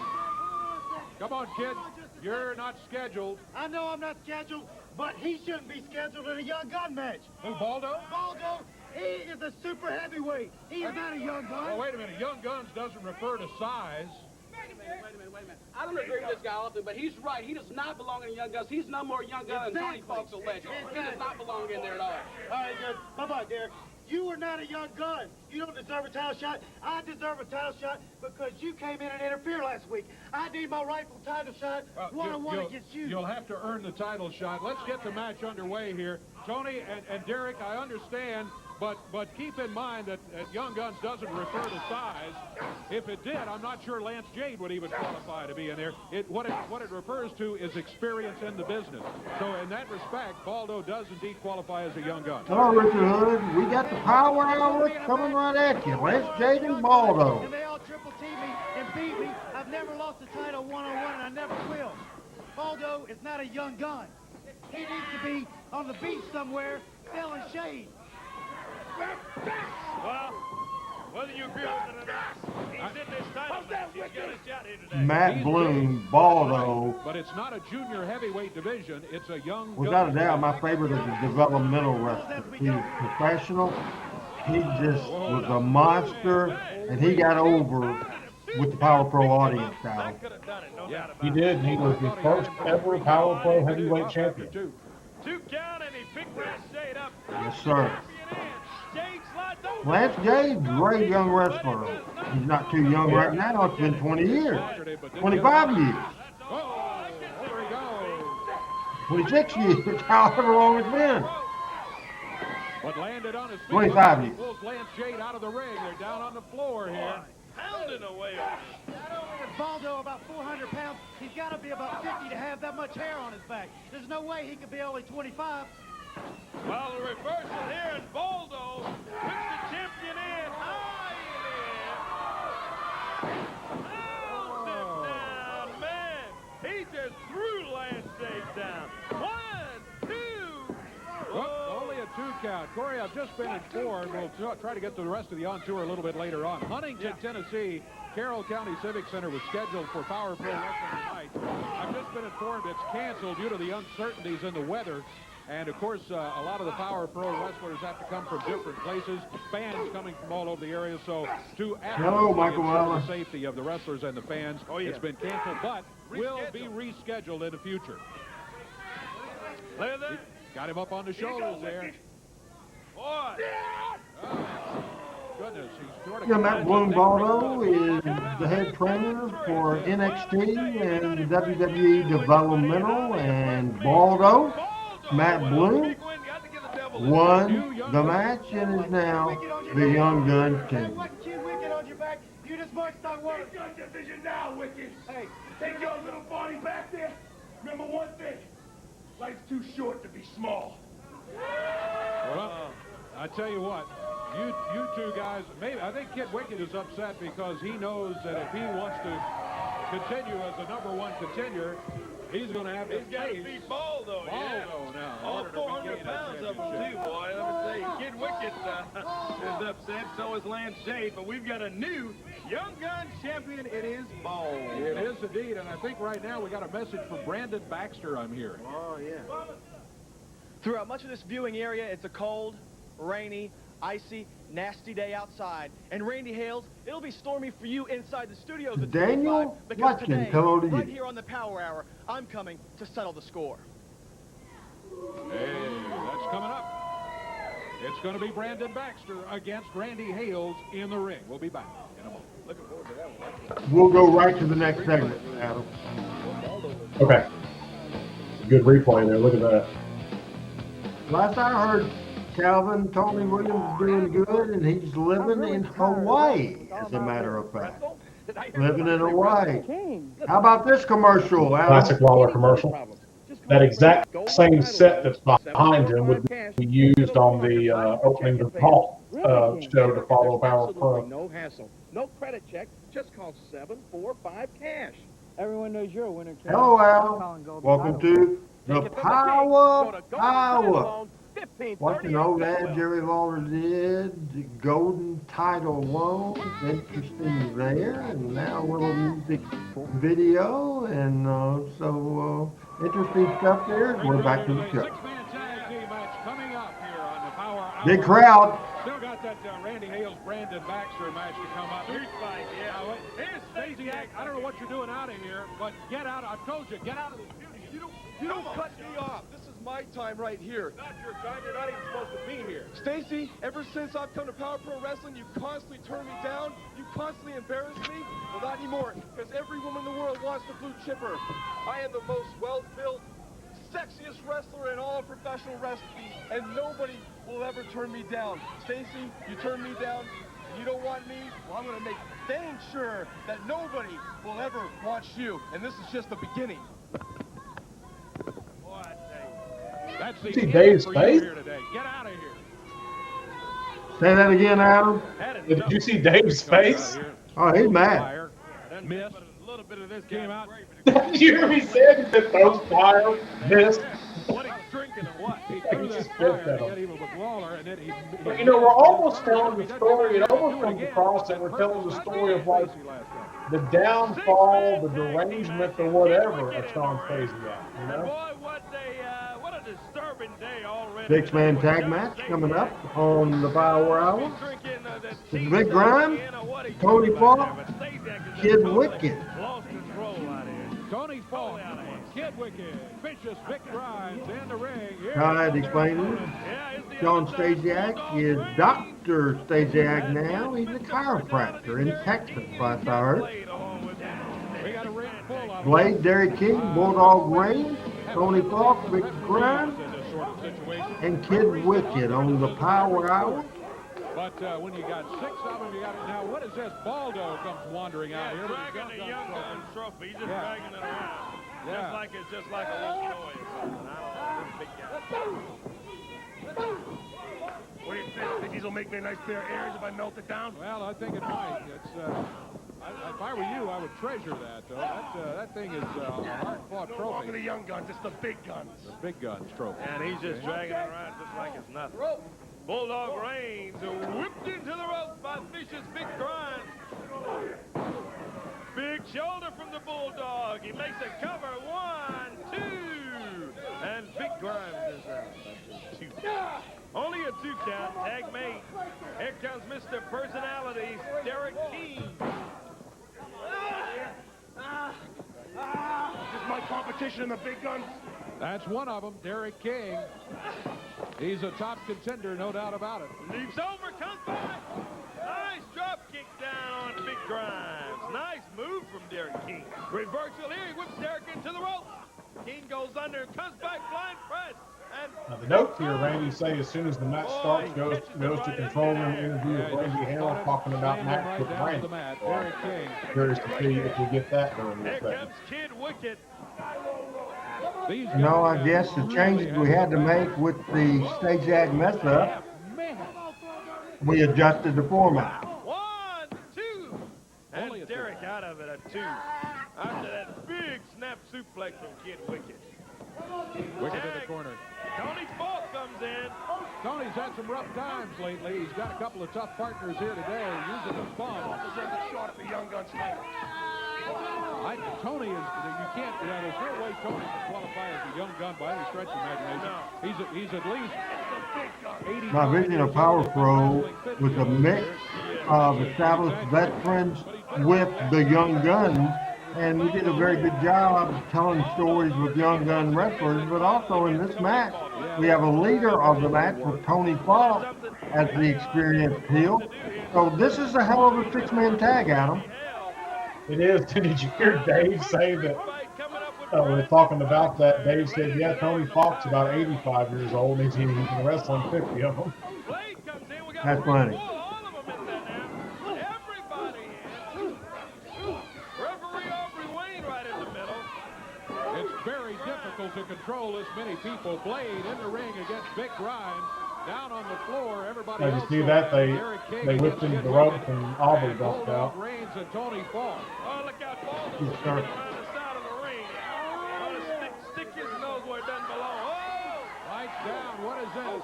Come on, kid. You're not scheduled. I know I'm not scheduled, but he shouldn't be scheduled in a young gun match. Who, Baldo? Baldo, he is a super heavyweight. He is not a young gun. Oh, wait a minute. Young Guns doesn't refer to size. Wait a minute. I don't agree with this guy often, but he's right. He does not belong in Young Guns. He's no more Young Gun than Tony Falk's a legend. He does not belong in there at all. All right, good. Bye-bye, Derek. You are not a young gun. You don't deserve a title shot. I deserve a title shot because you came in and interfered last week. I need my rightful title shot one-on-one against you. You'll have to earn the title shot. Let's get the match underway here. Tony and Derek, I understand, but keep in mind that Young Guns doesn't refer to size. If it did, I'm not sure Lance Jade would even qualify to be in there. What it refers to is experience in the business. So in that respect, Baldo does indeed qualify as a Young Gun. Hello, Richard Hood. We got the Power Hour coming right at you. Lance Jade and Baldo. And they all triple team me and beat me. I've never lost a title one-on-one, and I never will. Baldo is not a young gun. He needs to be on the beach somewhere selling shade. Well, whether you agree with it or not, he's in this title match. He's got a shot here today. Matt Bloom, Baldo. But it's not a junior heavyweight division. It's a young Without a gun. doubt, my favorite is the developmental wrestler. He's professional. He just was a monster, and he got over with the Power Pro audience now. That could have done it, no doubt about He it. did, and he was the first ever Power Pro heavyweight champion. Two count, and he picked that shade up. Yes, sir. Jade slides over. Lance Jade's a great young wrestler. He's not too young right now. It's been 20 years, 25 years, Oh, there he goes. 26 years, however long it's been. But landed on his feet. 25 years. Pulls Lance Jade out of the ring. They're down on the floor here. Pounding away. Not only is Baldo about 400 pounds, he's got to be about 50 to have that much hair on his back. There's no way he could be only 25. Well, the reversal here, and Baldo puts the champion in. High in. Holds him down, man. He just threw Lance Jade down. 1, 2. Well, only a 2 count. Corey, I've just been informed. We'll try to get to the rest of the on tour a little bit later on. Huntington, Tennessee, Carroll County Civic Center was scheduled for Power Pro Wrestling tonight. I've just been informed it's canceled due to the uncertainties in the weather. And, of course, a lot of the Power Pro wrestlers have to come from different places, fans coming from all over the area. So to Hello, Michael ensure Lawler. the safety of the wrestlers and the fans, it's been canceled, but will be rescheduled in the future. Look at that. Got him up on the shoulders there. Boy. Oh, goodness, he's Matt Bloom Baldo is the head trainer for NXT and WWE Developmental, and Baldo, Matt Bloom, won the match and is now the Young Gun King. You just marched on one. Gun division now, Wicked. Hey, take your little body back there. Remember one thing. Life's too short to be small. Well, I tell you what, you two guys, maybe I think Kid Wicked is upset because he knows that if he wants to continue as the #1 contender, he's going to have to face beat Baldo, yeah. now. All 400 pounds of them, too, boy. Let me say, Kid Wicked is upset, so is Lance Jade, but we've got a new Young Gun champion. It is Baldo. It is indeed, and I think right now we got a message from Brandon Baxter, I'm hearing. Oh, yeah. Throughout much of this viewing area, it's a cold, rainy, icy, nasty day outside. And Randy Hales, it'll be stormy for you inside the studios at Daniel, 25, because Watson, today, hello to you. right here on the Power Hour, I'm coming to settle the score. Hey, that's coming up. It's going to be Brandon Baxter against Randy Hales in the ring. We'll be back in a moment. Looking forward to that one. We'll go right to the next segment, Adam. Okay. Good replay there. Look at that. Last I heard, Calvin, Tony Williams is doing good, and he's living in Hawaii, as a matter of fact. Living in Hawaii. How about this commercial, Adam? Classic Lawler commercial. That exact same set that's behind him would be used on the opening call show to follow Power Pro. No hassle. No credit check. Just call 745 cash. Everyone knows you're a winner. Hello, Al. Welcome to the Power Hour. Watching old ad Jerry Lawler did, the golden title won, interesting there, and now a little music video, and so interesting stuff there. We're back to the show. Six-man tag team match coming up here on the Power Hour. Big crowd. Still got that Randy Hales, Brandon Baxter match to come up. Huge fight, yeah. Here's Stasiak. I don't know what you're doing out of here, but get out. I told you, get out of the studio. You don't cut me off. This is my time right here. Not your time. You're not even supposed to be here. Stacy, ever since I've come to Power Pro Wrestling, you constantly turn me down. You constantly embarrass me. Well, not anymore, because every woman in the world wants the blue chipper. I am the most well-built, sexiest wrestler in all professional wrestling, and nobody will ever turn me down. Stacy, you turn me down, and you don't want me, well, I'm going to make dang sure that nobody will ever want you. And this is just the beginning. That's the See Dave's face? here today. Get out of here. Say that again, Adam. Did you see Dave's face? Oh, he's mad. Missed. A little bit of this came out. Did you hear me say that those fire missed? What he's drinking and what? He He threw just that fire missed to that. get even with Lawler, and then he But you know, we're almost telling the story. It almost comes across that we're telling the story of like the downfall, the derangement, or whatever of Sean Stasiak. You know? Boy, what a disturbing day already. Six-man tag match coming up on the Power Hour. It's Big Grime, Tony Falk, Kid Wicked. Lost control out here. Tony Falk, Kid Wicked, Vicious, Vic Grimes in the ring. Tried explaining. Sean Stasiak is Dr. Stasiak now. He's a chiropractor in Texas, last I heard. We got a ring full of Blade, Derek King, Bulldog Ray, Tony Falk, Vic Grimes, in this sort of situation. and Kid Wicked on the Power Hour. But when you got six of them, you got it. Now, what is this? Baldo comes wandering out here. with his Dragging the Young Gun trophy. He's just Yeah. dragging it around. Yeah. It's just like a little toy or something. I don't know. This big guy. What do you think? These will make me a nice pair of ears if I melt it down? Well, I think it might. It's, if I were you, I would treasure that, though. That thing is a hard-fought No longer trophy. the young guns, it's the big guns. The big guns trophy. And he's just dragging it around just like it's nothing. Bulldog Reigns whipped into the rope by Vicious Vic Grimes. Big shoulder from the Bulldog. He makes a cover. 1, 2. And Vic Grimes is out. 2. Only a 2 count. Tag mate. Here comes Mr. Personalities, Derek King. This is my competition in the big guns. That's one of them, Derek King. He's a top contender, no doubt about it. Leaps over, comes back. Nice drop kick. Reversal here. He whips Derek into the rope. King goes under, comes back, blind press. And Now, the note here, Randy say as soon as the match starts, goes to control room interview with Randy Hales talking about match with Randy. Curious to see if we get that during this here segment. comes Kid Wicket. No, I guess the changes we had to make with the Stasiak mess up, we adjusted the format. 1, 2. And Derek out of it at 2. After that big snap suplex from Kid Wicket. Wicket in the corner. Tony Falk comes in. Tony's had some rough times lately. He's got a couple of tough partners here today using the phone. Tony is, you can't, there's no way Tony can qualify as a young gun by any stretch of imagination. No. He's at least 85. My vision of Power Pro was a mix of established veterans with the young guns, and we did a very good job telling stories with young gun wrestlers, but also in this match, we have a leader of the match with Tony Falk as the experienced heel. So this is a hell of a six-man tag, Adam. It is. Did you hear Dave say that? We're talking about that. Dave said, yeah, Tony Falk's about 85 years old, and he can wrestle in 50 of them. That's funny. It's very difficult to control this many people. Blade in the ring against Vic Grimes. Down on the floor, everybody Now, else. you see that? They whipped him the ropes and Aubrey bumped out. Reigns and Tony Falk. Oh, look out, Baldo Yes, sir. around the side of the ring. Oh, stick his nose where it doesn't belong. Oh! Lights down. What is this?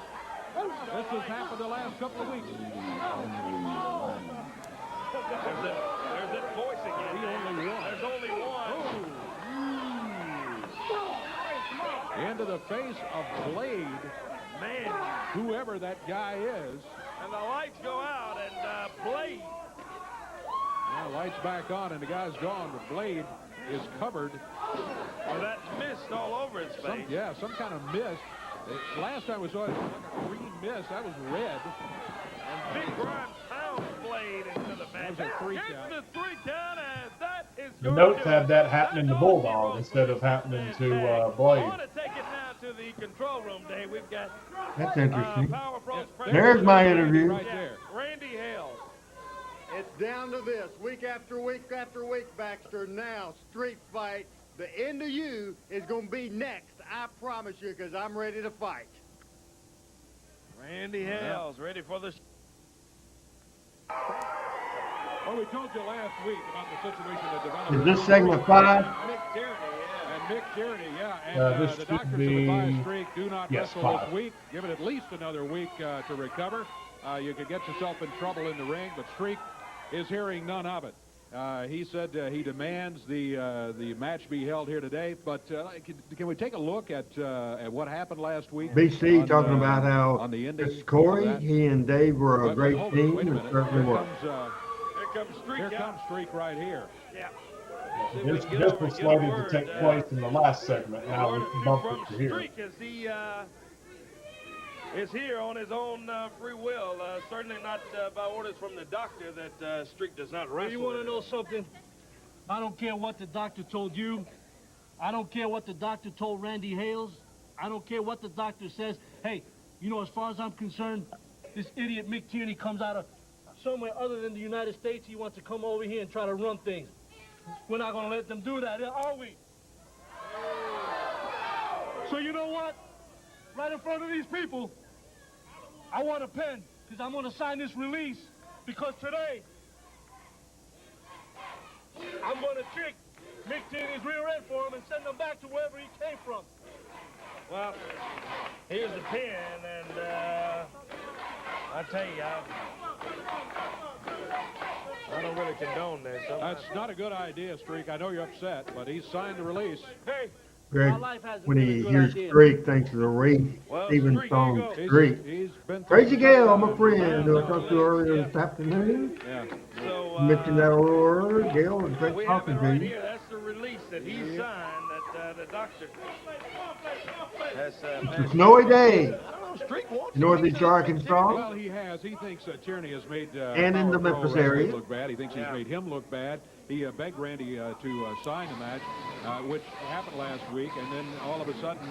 This has happened the last couple of weeks. There's that voice again. Only one. There's only one. Into the face of Blade. Man. Whoever that guy is. And the lights go out, and Blade. Now lights back on, and the guy's gone, but Blade is covered. Well, that mist all over his face. Some kind of mist. Last time we saw it was like a green mist. That was red. And Big Grimes pounds Blade into the match. That was a 3 Here's count. the 3 count, and that is The going notes to had that happening to Bulldog instead of happening to I Blade. want to take it now to the control room, Dave. We've got That's interesting. Power Pros There's my interview. Right there. Randy Hales. It's down to this, week after week after week, Baxter. Now, street fight. The end of you is going to be next, I promise you, because I'm ready to fight. Randy Hales, ready for the... Well, we told you last week about the situation that developed. Is this segment 5? Mick Tierney, And Mick Tierney, And this the should doctors of be- the 5 streak do not yes, wrestle 5. this week. Give it at least another week to recover. You could get yourself in trouble in the ring, but Streak is hearing none of it. He said he demands the match be held here today. But can we take a look at what happened last week? BC on, talking about how on the ending it's Corey, of that? he and Dave were a But great hold it, team, wait a and minute. certainly Here were. comes, Here comes Streak here out. comes Streak right here. Yeah. This was slated to take place in the last segment. Now we bumped it to here. Streak as he is here on his own free will. Certainly not by orders from the doctor that Streak does not wrestle. You want to know something? I don't care what the doctor told you. I don't care what the doctor told Randy Hales. I don't care what the doctor says. Hey, you know, as far as I'm concerned, this idiot Mick Tierney comes out of somewhere other than the United States. He wants to come over here and try to run things. We're not going to let them do that, are we? So you know what? Right in front of these people, I want a pen, because I'm going to sign this release, because today, I'm going to kick Mick Tierney's rear end for him and send him back to wherever he came from. Well, here's the pen, and I tell you, I don't really condone this. That's not a good idea, Streak. I know you're upset, but he's signed the release. Hey, Greg, My life hasn't when been a he good hears idea. Streak, thanks to the ring, Well, Stephen Streak, song here you Streak. He's been through Crazy some Gail, tough I'm a times. friend who I talked to earlier this afternoon. Yeah. so Mentioned that a little earlier. Gail, it was great we have talking it to right you. here. That's the release that he signed that the doctor has It's a passed. snowy day, Streak wants northeast Arkansas. Well, he has. He thinks Tierney has made And in the Power Pro Memphis Wrestling area. look bad. He thinks he's made him look bad. he begged Randy to sign the match, which happened last week, and then all of a sudden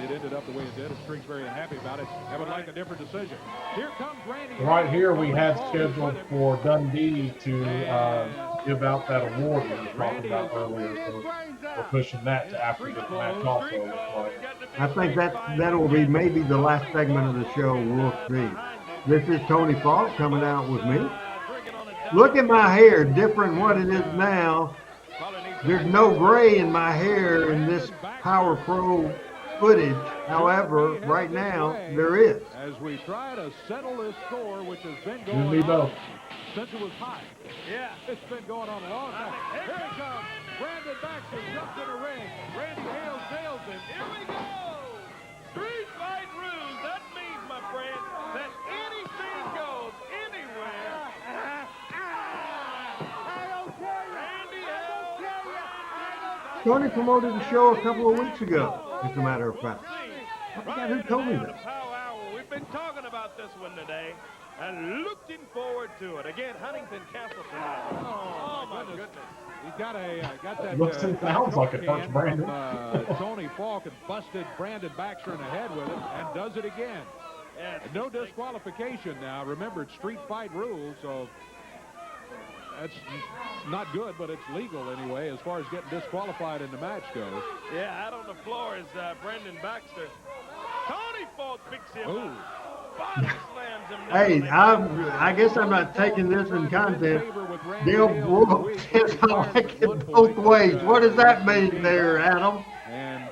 it ended up the way it did. And Streak's very unhappy about it and would like a different decision. Here comes Randy. Right here, we had scheduled for Dundee to give out that award we were talking about earlier. So we're pushing that to after this match also. I think that will be maybe the last segment of the show. We'll see. This is Tony Falk coming out with me. Look at my hair, different what it is now. There's no gray in my hair in this Power Pro footage. However, right now there is. As we try to settle this score, which has been going on since it was high. Yeah, it's been going on a long time. Here it comes. Brandon Baxter jumps in the ring. Randy Hales nails him. Here we go. Street fight rules. That means, my friend, that anything goes anywhere. Tony promoted the show a couple of weeks ago, as a matter of fact. I forgot who told me that. We've been talking about this one today and looking forward to it. Again, Huntington Castle tonight. Oh my goodness. He's got that. Looks and sounds like it hurts Brandon. Tony Falk and busted Brandon Baxter in the head with it and does it again. And no disqualification now. Remember, it's street fight rules, so that's not good, but it's legal anyway as far as getting disqualified in the match goes. Yeah, out on the floor is Brandon Baxter. Tony Falk picks him up. Body slams him down. Hey, I guess I'm not taking this in content. Dale Brooks says I like it both ways. What does that mean there, Adam? And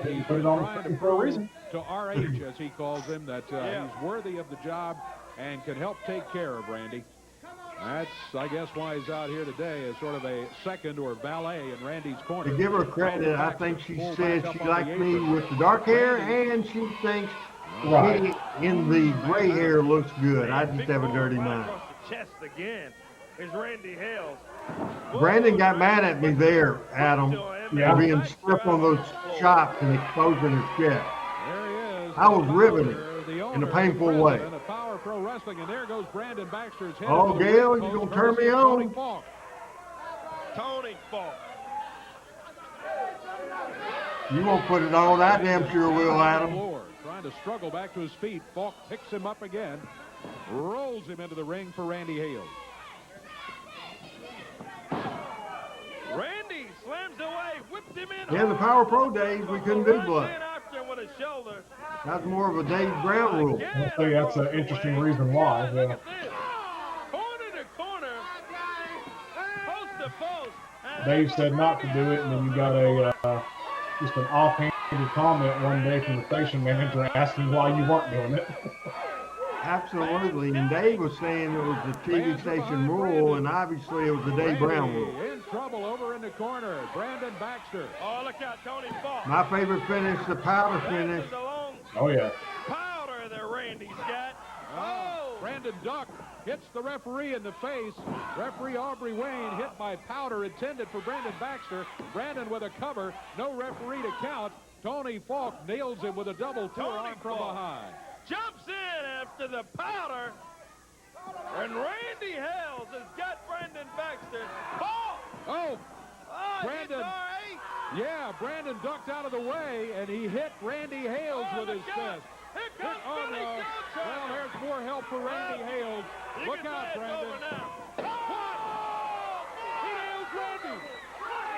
he's put it on for a reason. To RH, as he calls him, that he's worthy of the job and can help take care of Randy. That's, I guess, why he's out here today as sort of a second or valet in Randy's corner. To give her credit, I think she said she liked me with the dark hair, and she thinks me in the gray hair looks good. I just have a dirty mind. Chest again is Randy Hales. Brandon got mad at me there, Adam, for being stiff on those chops and exposing his chest. I was riveting in a painful way. Pro Wrestling, and there goes Brandon Baxter's head. Oh, Gail, you gonna turn me on? Tony Falk. You won't put it on, I damn sure will, Adam. Trying to struggle back to his feet. Falk picks him up again, rolls him into the ring for Randy Hales. Randy slams away, whipped him in. Yeah, the Power Pro days, we couldn't do blood. With a shoulder. That's more of a Dave Brown rule. I'll tell you that's an interesting reason why. Yeah. Corner to corner, post to post. Dave said not to do it, and then you got a just an offhanded comment one day from the station manager asking why you weren't doing it. Absolutely, and Dave was saying it was the TV station rule, and obviously it was the Dave Brown rule. In trouble over in the corner, Brandon Baxter. Oh, look out, Tony Falk. My favorite finish, the powder finish. Oh, yeah. Powder that Randy's got. Oh! Brandon Duck hits the referee in the face. Referee Aubrey Wayne hit by powder intended for Brandon Baxter. Brandon with a cover, no referee to count. Tony Falk nails him with a double forearm from behind. Jumps in after the powder, and Randy Hales has got Brandon Baxter. Oh, Brandon. Yeah, Brandon ducked out of the way, and he hit Randy Hales with his fist. Here comes Billy well, there's more help for Randy Hales. Look out, Brandon. What? He nails Randy.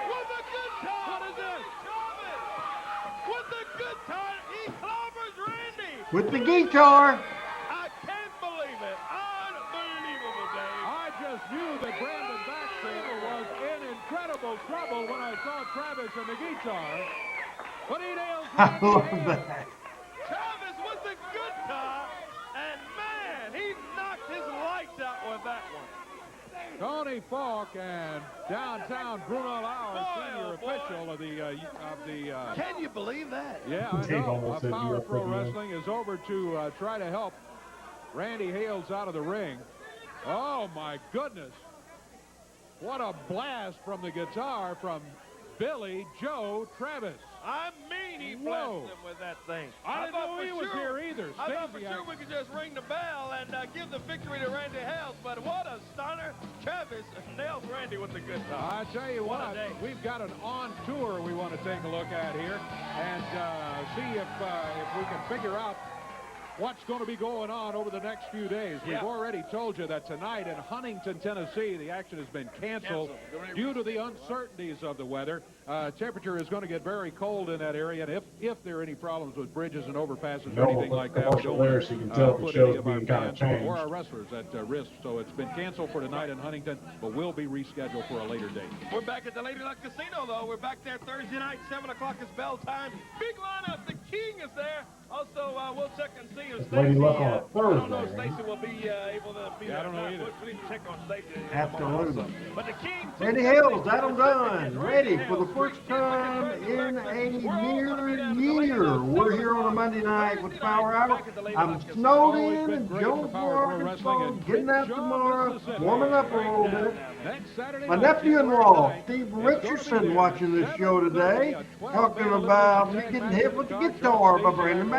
With a good time. What is this? With a good time, he clobbers Randy. With the guitar. I can't believe it. Unbelievable, Dave. I just knew that Brandon Baxter was in incredible trouble when I saw Travis and the guitar. But he nails I love that. Travis with the guitar, and man, he knocked his lights out with that one. Tony Falk and downtown Bruno Lawler, senior official of the. Can you believe that? Yeah, I know. Power Pro Wrestling is over to try to help Randy Hales out of the ring. Oh my goodness! What a blast from the guitar from Billy Joe Travis. I mean, he blessed him with that thing. I didn't know he was here either. I thought for sure we could just ring the bell and give the victory to Randy Hales, but what a stunner. Travis nails Randy with the guitar. I tell you what, we've got an on tour we want to take a look at here and see if we can figure out what's going to be going on over the next few days. We've already told you that tonight in Huntington, Tennessee, the action has been canceled due to the uncertainties of the weather. Temperature is going to get very cold in that area, and if there are any problems with bridges and overpasses or anything like that, we don't there, so you can tell if the put show's any of our being kind of fans or changed. our wrestlers at risk. So it's been canceled for tonight in Huntington, but will be rescheduled for a later date. We're back at the Lady Luck Casino, though. We're back there Thursday night, 7 o'clock is bell time. Big lineup. The King is there. Also, we'll check and see if Lady Stacy, Luck on a I don't know if Thursday, Stacy will be able to be there. I don't know either. We need to check on Stacy. Absolutely. But the King... Randy Hales, Adam Dunn, ready for the first time in a near year. We're here on a Monday night with Power Hour. I'm snowed in in Jonesboro, Arkansas, getting out tomorrow, warming up a little bit. My nephew-in-law, Steve Richardson, watching this show today, talking about me getting hit with the guitar by Brandon Baxter.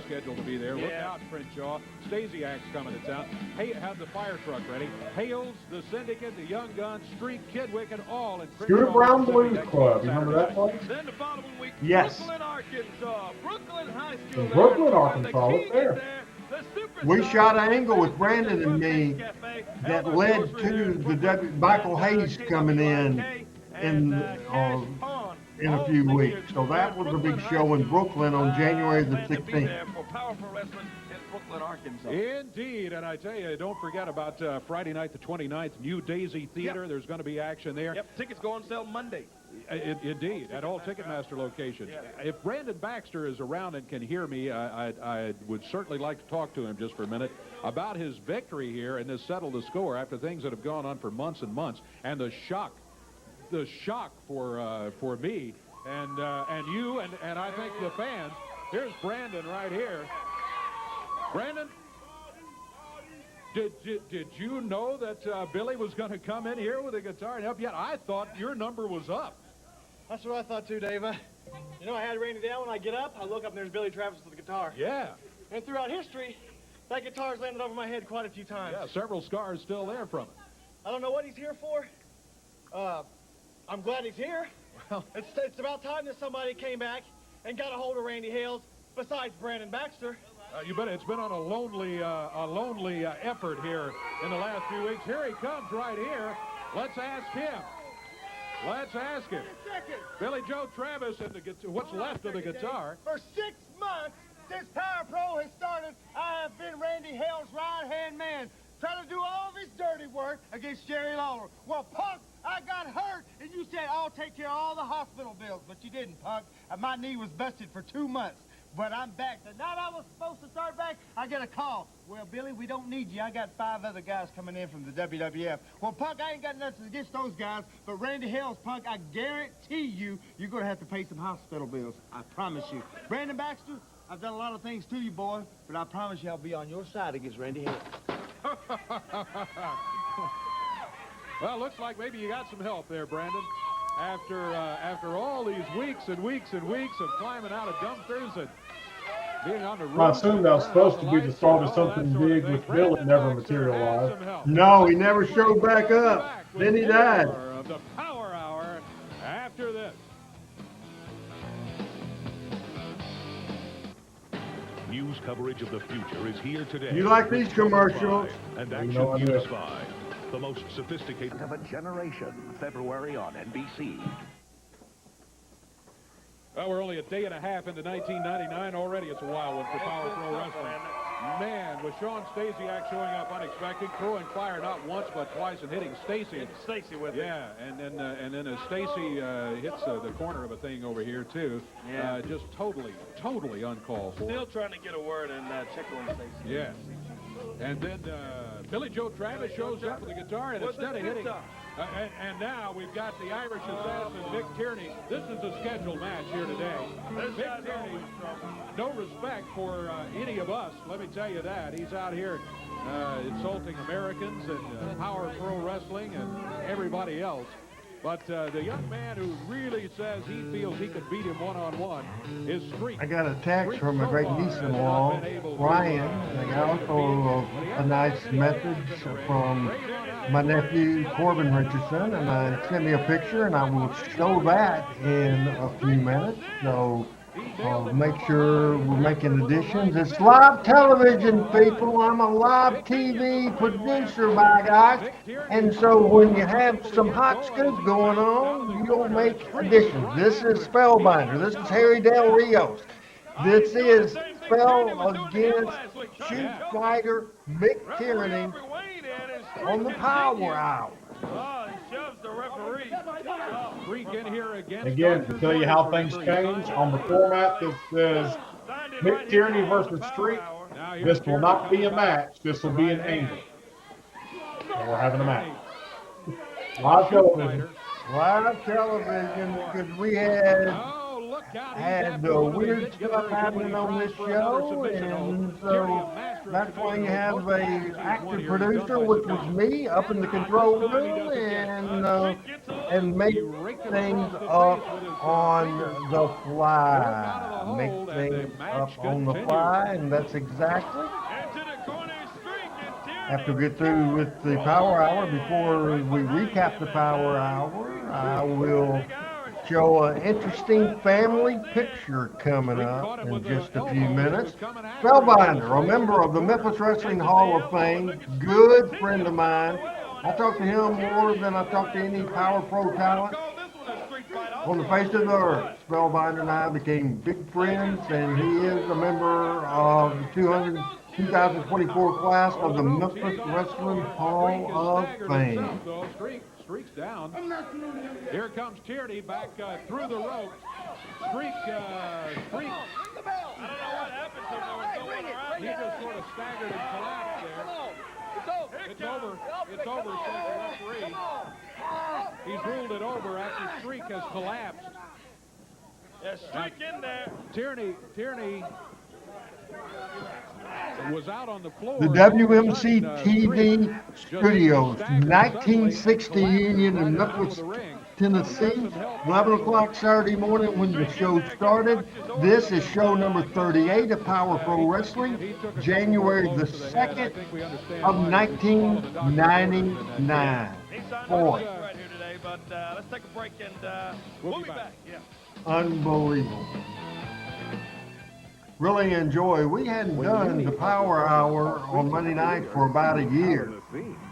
Scheduled to be there. Look out, Crenshaw. Stasiak's coming to town. Hey, have the fire truck ready. Hales, the Syndicate, the Young Guns, Street, Kidwick, and all in Scooter Brown Blues Club. You remember that place? Then the following week, Yes. Brooklyn, Arkansas. Brooklyn High School. In Brooklyn, Arkansas. Look there. We shot an angle with Brandon and me that led to the Michael Hayes coming in a few weeks. So that was a big show in Brooklyn on January the 16th. For Powerful Wrestling in Brooklyn, Arkansas. Indeed, and I tell you, don't forget about Friday night the 29th, New Daisy Theater. Yep. There's going to be action there. Yep, tickets go on sale Monday. Indeed, at all Ticketmaster locations. If Brandon Baxter is around and can hear me, I would certainly like to talk to him just for a minute about his victory here and this settle the score after things that have gone on for months and months, and the shock for me and you and I think the fans. Here's Brandon right here. Brandon, did you know that Billy was going to come in here with a guitar and help you out? I thought your number was up. That's what I thought too, Dave. You know, I had Randy down. When I get up, I look up and there's Billy Travis with the guitar. Yeah. And throughout history, that guitar's landed over my head quite a few times. Yeah, several scars still there from it. I don't know what he's here for. I'm glad he's here. Well, it's about time that somebody came back and got a hold of Randy Hales besides Brandon Baxter. You bet it's been on a lonely effort here in the last few weeks. Here he comes right here. Let's ask him. Let's ask him. Billy Joe Travis and what's left of the guitar. For 6 months since Power Pro has started, I have been Randy Hales' right-hand man, trying to do all this dirty work against Jerry Lawler. Well, Punk, I got hurt, and you said I'll take care of all the hospital bills, but you didn't, Punk. My knee was busted for 2 months. But I'm back. The night I was supposed to start back, I get a call. Well, Billy, we don't need you. I got 5 other guys coming in from the WWF. Well, Punk, I ain't got nothing against those guys, but Randy Hales, Punk, I guarantee you're going to have to pay some hospital bills. I promise you. Brandon Baxter, I've done a lot of things to you, boy, but I promise you I'll be on your side against Randy Hales. Well, looks like maybe you got some help there, Brandon. After all these weeks and weeks and weeks of climbing out of dumpsters and being on the roof. I assumed that was supposed to be the start of something big with Bill. It never materialized. No, he never showed back up. Then he died. Of the Power Hour after this. News coverage of the future is here today. You like these commercials? And Action News 5. The most sophisticated of a generation, February on NBC. Well, we're only a day and a half into 1999 already. It's a wild one for Power Pro Wrestling. Man, with Sean Stasiak showing up unexpected, throwing fire not once but twice and hitting Stacy. Stacy with it. Yeah, and then as Stacy hits the corner of a thing over here too, just totally uncalled for. Still trying to get a word in check on Stacy. Yeah. And then Billy Joe Travis shows up with the guitar, and instead of hitting, and now we've got the Irish assassin, Vic Tierney. This is a scheduled match here today. Vic Tierney, no respect for any of us, let me tell you that. He's out here insulting Americans and Power Pro Wrestling and everybody else. But the young man who really says he feels he could beat him one-on-one is Streak. I got a text from a great niece-in-law, Ryan, and I got also a nice message from my nephew, Corbin Richardson, and I sent me a picture, and I will show that in a few minutes. So make sure we're making additions. It's live television, people. I'm a live TV producer, by guys. And so when you have some hot scoops going on, you'll make additions. This is Spellbinder. This is Harry Del Rios. This is Spell against Shoot Fighter Mick Tierney on the Power Hour. Oh, he shoves the referee. Streak in here against Again, to tell you how things change on the format, this is Mick Tierney versus Streak. This will not be a match. This will be an angle. So we're having a match. Live television. Live television, because we had weird stuff happening on this show, and so that's why you have a active producer, which was me, up in the control room, and make things up on the fly. Make things up on the fly, and that's exactly. After we get through with the Power Hour, before we recap the Power Hour, I will show an interesting family picture coming up in just a few minutes. Spellbinder, a member of the Memphis Wrestling Hall of Fame, good friend of mine. I talked to him more than I talked to any Power Pro talent on the face of the earth. Spellbinder and I became big friends, and he is a member of the 2024 class of the Memphis Wrestling Hall of Fame. Streak's down. Here comes Tierney back through the ropes. Streak. I don't know what happened to him. He just sort of staggered and collapsed there. It's over. It's over, says the referee. He's ruled it over after Streak has collapsed. Yeah, Streak in there. Tierney was out on the floor. The WMC TV Studios, 1960 Union in Memphis, Tennessee. 11 o'clock Saturday morning when the show started. This is show number 38 of Power Pro Wrestling, January the 2nd of 1999. Boy. Right here today, but let's take a break and we'll be back. Yeah. Unbelievable. Really enjoy. We hadn't done the Power Hour on Monday night for about a year.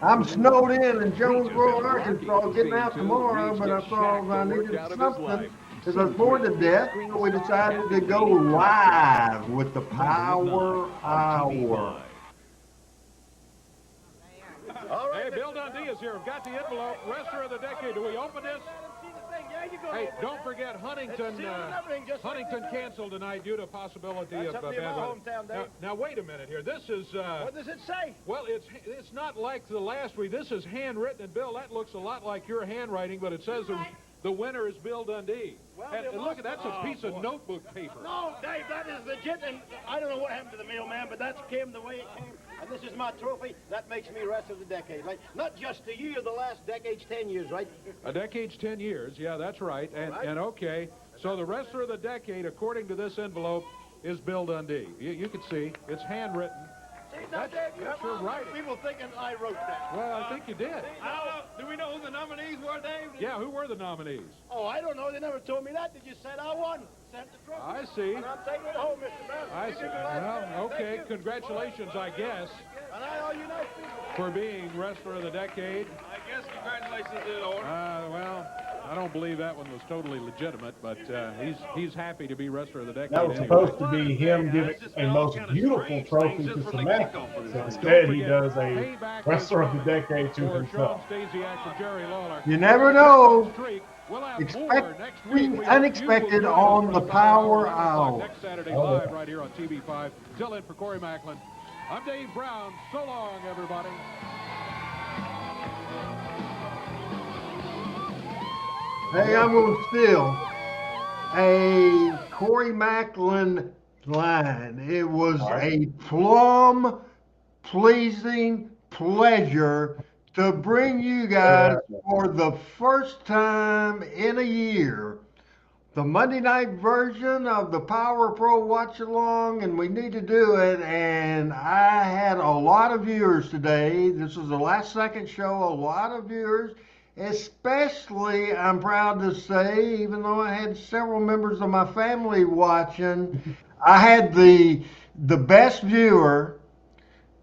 I'm snowed in Jonesboro, Arkansas, getting out tomorrow, but I thought I needed something because I was bored to death, so we decided to go live with the Power Hour. Hey, Bill Dundee is here. We've got the envelope. Wrestler of the Decade. Do we open this? Hey, don't forget Huntington canceled tonight due to a possibility of bad weather. Now, wait a minute here. This is... what does it say? Well, it's not like the last week. This is handwritten. And, Bill, that looks a lot like your handwriting, but it says the winner is Bill Dundee. Well, and look, that's a piece of notebook paper. No, Dave, that is legit, and I don't know what happened to the mailman, but that came the way it came. And this is my trophy. That makes me Wrestler of the Decade, right? Not just a year, the last decade's 10 years, right? A decade's 10 years, yeah, that's right. And okay, so the Wrestler of the Decade, according to this envelope, is Bill Dundee. You can see, it's handwritten. See, now, Dave, that's your writing. People thinking I wrote that. Well, I think you did. I don't know. Do we know who the nominees were, Dave? Yeah, who were the nominees? Oh, I don't know. They never told me that. They just said I won. Sent the trophy. I see. And I'm taking it home, Mr. Brown. I see. Well, okay. Congratulations, I guess, And I owe you nice people. for being Wrestler of the Decade. I guess congratulations to the order. Well, I don't believe that one was totally legitimate, but he's happy to be Wrestler of the Decade. That was supposed to be him giving a most beautiful trophy to Samantha. So instead, he does a Wrestler of the Decade to himself. Stasiak and Jerry Lawler. You never know. Expect the unexpected on the Power Hour. Next Saturday live right here on TV5. Till in for Corey Macklin. I'm Dave Brown. So long, everybody. Hey, I'm going to steal a Corey Macklin line. It was a plum-pleasing pleasure to bring you guys for the first time in a year the Monday night version of the Power Pro Watch Along, and we need to do it. And I had a lot of viewers today. This was the last second show, a lot of viewers, especially, I'm proud to say, even though I had several members of my family watching, I had the best viewer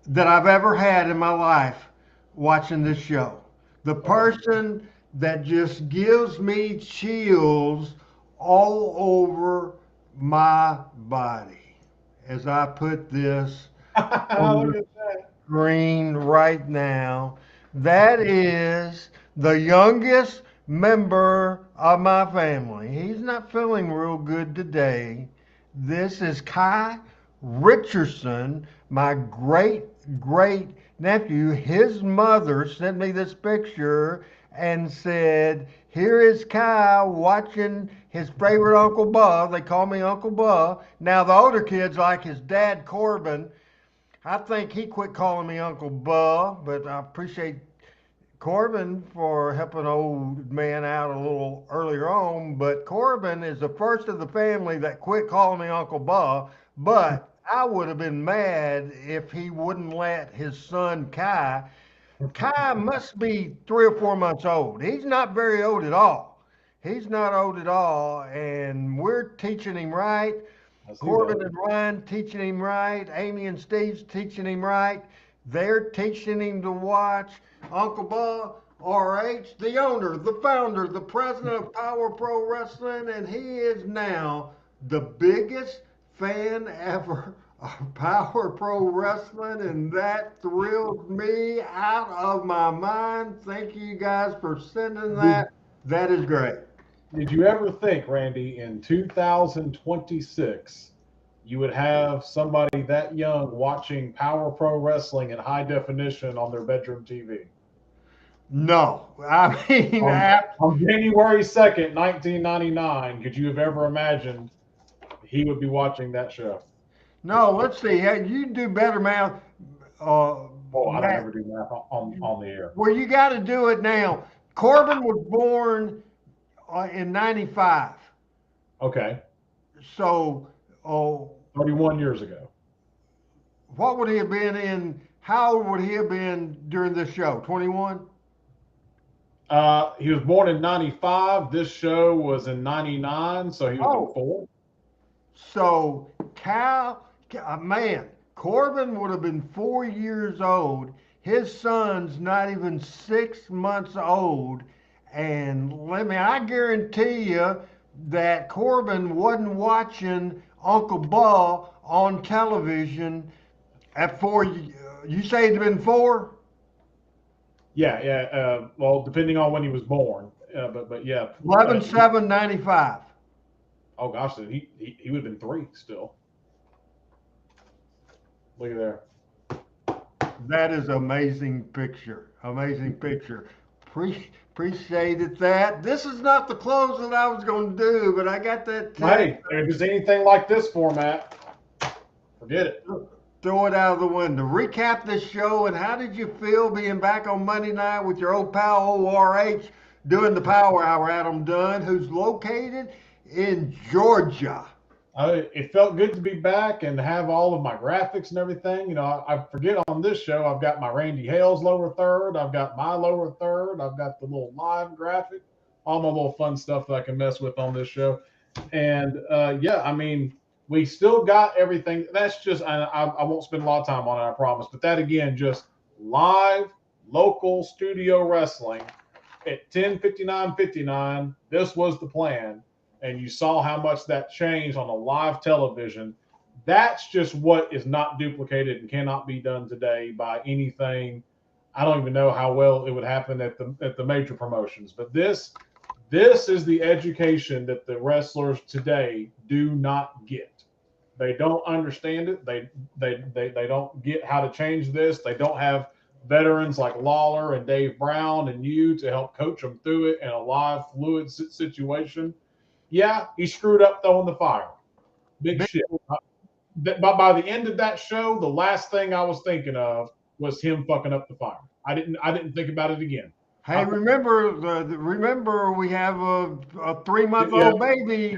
that I've ever had in my life watching this show. The person that just gives me chills all over my body as I put this on the screen right now. That is the youngest member of my family. He's not feeling real good today. This is Kai Richardson, my great great nephew. His mother sent me this picture and said, here is Kai watching his favorite Uncle Bub. They call me Uncle Bub. Now the older kids, like his dad Corbin, I think he quit calling me Uncle Bub, but I appreciate Corbin for helping old man out a little earlier on. But Corbin is the first of the family that quit calling me Uncle Bub. But I would have been mad if he wouldn't let his son Kai. Kai must be 3 or 4 months old. He's not very old at all. He's not old at all, and we're teaching him right. Corbin and Ryan teaching him right. Amy and Steve's teaching him right. They're teaching him to watch Uncle Bub, RH, the owner, the founder, the president of Power Pro Wrestling, and he is now the biggest fan ever of Power Pro Wrestling, and that thrills me out of my mind. Thank you guys for sending that. That is great. Did you ever think, Randy, in 2026, you would have somebody that young watching Power Pro Wrestling in high definition on their bedroom TV? No. I mean, on January 2nd, 1999, could you have ever imagined he would be watching that show? No, let's see. You do better math. I don't ever do math on the air. Well, you got to do it now. Corbin was born in 95. Okay. So, 31 years ago. What would he have been in? How old would he have been during this show? 21? He was born in 95. This show was in 99, so he was 4. So, Corbin would have been 4 years old. His son's not even 6 months old. And I guarantee you that Corbin wasn't watching Uncle Bub on television at 4. You say he'd been 4? Yeah. Well, depending on when he was born, but yeah. 11/7/95. Oh gosh, he would have been 3 still. Look at there. That is amazing picture. Amazing picture. Appreciated that. This is not the close that I was going to do, but I got that. Hey, if it's anything like this format, forget it. Throw it out of the window. Recap this show, and how did you feel being back on Monday night with your old pal ORH doing the Power Hour, Adam Dunn, who's located in Georgia? It felt good to be back and have all of my graphics and everything. You know, I forget on this show, I've got my Randy Hales lower third. I've got my lower third. I've got the little live graphic, all my little fun stuff that I can mess with on this show. And yeah, I mean, we still got everything. That's just, I won't spend a lot of time on it, I promise. But that, again, just live, local studio wrestling at 10:59:59. This was the plan. And you saw how much that changed on a live television. That's just what is not duplicated and cannot be done today by anything. I don't even know how well it would happen at the major promotions. But this is the education that the wrestlers today do not get. They don't understand it. They don't get how to change this. They don't have veterans like Lawler and Dave Brown and you to help coach them through it in a live, fluid situation. Yeah, he screwed up throwing the fire. Big shit. But by the end of that show, the last thing I was thinking of was him fucking up the fire. I didn't think about it again. Hey, remember we have a 3-month-old baby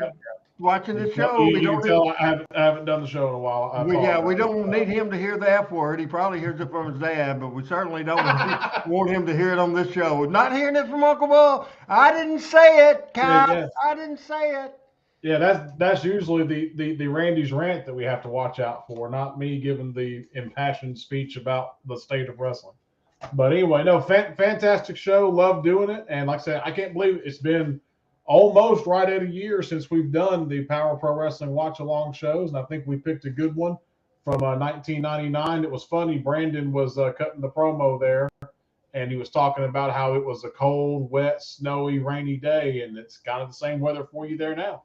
watching the show. You can tell I haven't done the show in a while. We don't need him to hear the F word. He probably hears it from his dad, but we certainly don't want him to hear it on this show. Not hearing it from Uncle Bull. I didn't say it, Kyle. Yeah. I didn't say it. Yeah, that's usually the Randy's rant that we have to watch out for, not me giving the impassioned speech about the state of wrestling. But anyway, no, fantastic show. Love doing it. And like I said, I can't believe it's been almost right at a year since we've done the Power Pro Wrestling watch-along shows. And I think we picked a good one from 1999. It was funny. Brandon was cutting the promo there, and he was talking about how it was a cold, wet, snowy, rainy day. And it's kind of the same weather for you there now.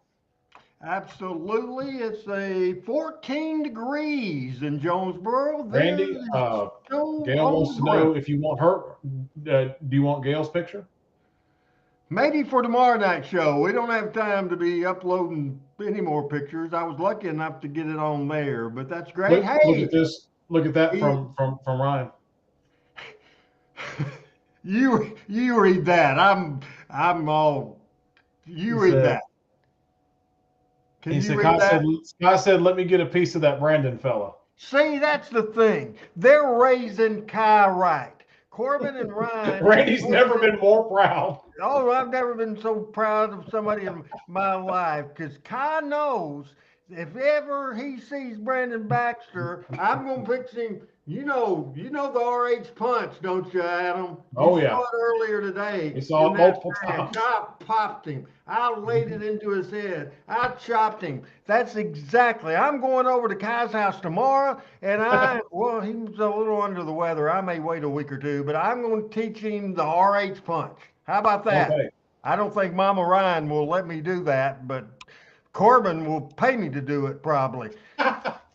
Absolutely. It's a 14 degrees in Jonesboro. Randy, Gail wants to know if you want her. Do you want Gail's picture? Maybe for tomorrow night's show. We don't have time to be uploading any more pictures. I was lucky enough to get it on there, but that's great. Look at this. Look at that from Ryan. You read that. I'm all. You read that. He said, Scott said, let me get a piece of that Brandon fella. See, that's the thing. They're raising Kai right. Corbin and Ryan. Randy's never been more proud. Oh, I've never been so proud of somebody in my life because Kai knows if ever he sees Brandon Baxter, I'm going to fix him. You know the RH punch, don't you, Adam? Oh, you saw it earlier today. We saw it multiple times. I popped him. I laid it into his head. I chopped him. That's exactly. I'm going over to Kai's house tomorrow, and well, he was a little under the weather. I may wait a week or two, but I'm going to teach him the RH punch. How about that? Okay. I don't think Mama Ryan will let me do that, but Corbin will pay me to do it probably.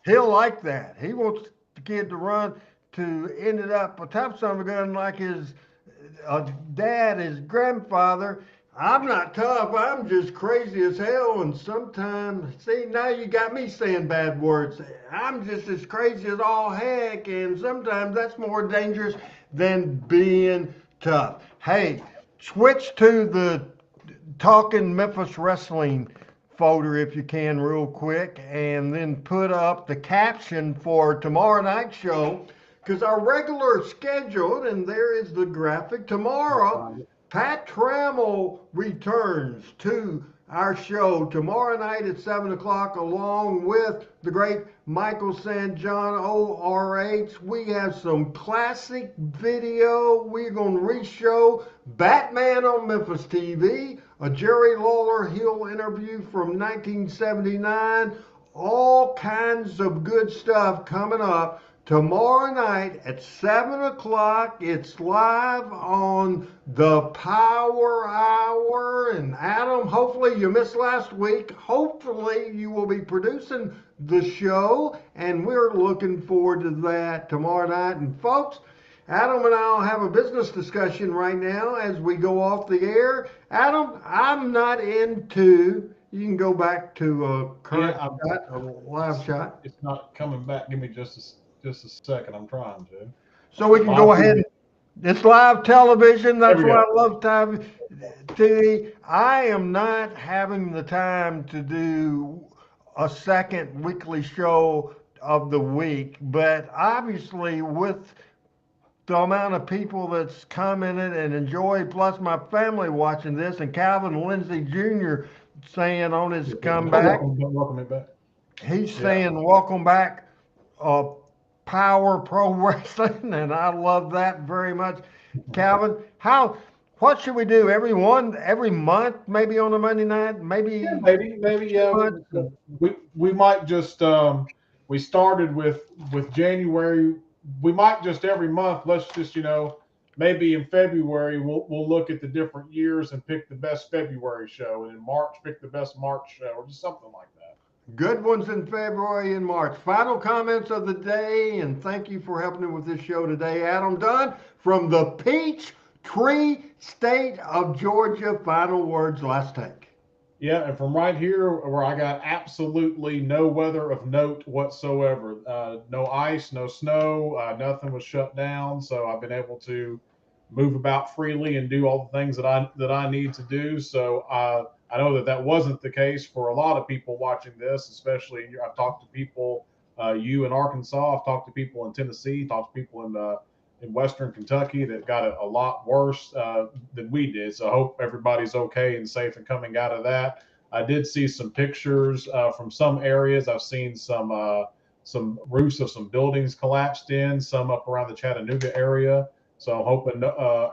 He'll like that. He wants the kid to run to ended up a tough son of a gun like his dad, his grandfather. I'm not tough. I'm just crazy as hell. And sometimes, see, now you got me saying bad words. I'm just as crazy as all heck. And sometimes that's more dangerous than being tough. Hey, switch to the Talking Memphis Wrestling folder if you can real quick, and then put up the caption for tomorrow night's show, because our regular schedule, and there is the graphic tomorrow, Pat Trammell returns to our show tomorrow night at 7 o'clock along with the great Michael St. John ORH. We have some classic video. We're going to re-show Batman on Memphis TV, a Jerry Lawler Hill interview from 1979, all kinds of good stuff coming up tomorrow night at 7 o'clock. It's live on the Power Hour. And Adam, hopefully you missed last week. Hopefully you will be producing the show, and we're looking forward to that tomorrow night. And folks, Adam and I will have a business discussion right now as we go off the air. Adam, I'm not into, you can go back to a current shot, a live shot. It's not coming back. Give me just a second. I'm trying to. So we can go ahead. It's live television. That's why I love TV. I am not having the time to do a second weekly show of the week, but obviously with the amount of people that's commented and enjoyed, plus my family watching this, and Calvin Lindsay Jr. saying on his comeback, welcome back. He's saying welcome back, Power Pro Wrestling, and I love that very much. Calvin, what should we do? Every month, maybe on a Monday night, maybe we might just we started with January. We might just every month. Let's just maybe in February we'll look at the different years and pick the best February show, and in March pick the best March show, or just something like that. Good ones in February and March. Final comments of the day, and thank you for helping with this show today, Adam Dunn from the Peach Tree State of Georgia. Final words, last take. Yeah, and from right here where I got absolutely no weather of note whatsoever. No ice, no snow, nothing was shut down. So I've been able to move about freely and do all the things that I need to do. So I know that wasn't the case for a lot of people watching this, especially I've talked to people, you in Arkansas, I've talked to people in Tennessee, talked to people in Western Kentucky that got it a lot worse than we did. So I hope everybody's okay and safe and coming out of that. I did see some pictures from some areas. I've seen some roofs of some buildings collapsed in, some up around the Chattanooga area. So I'm hoping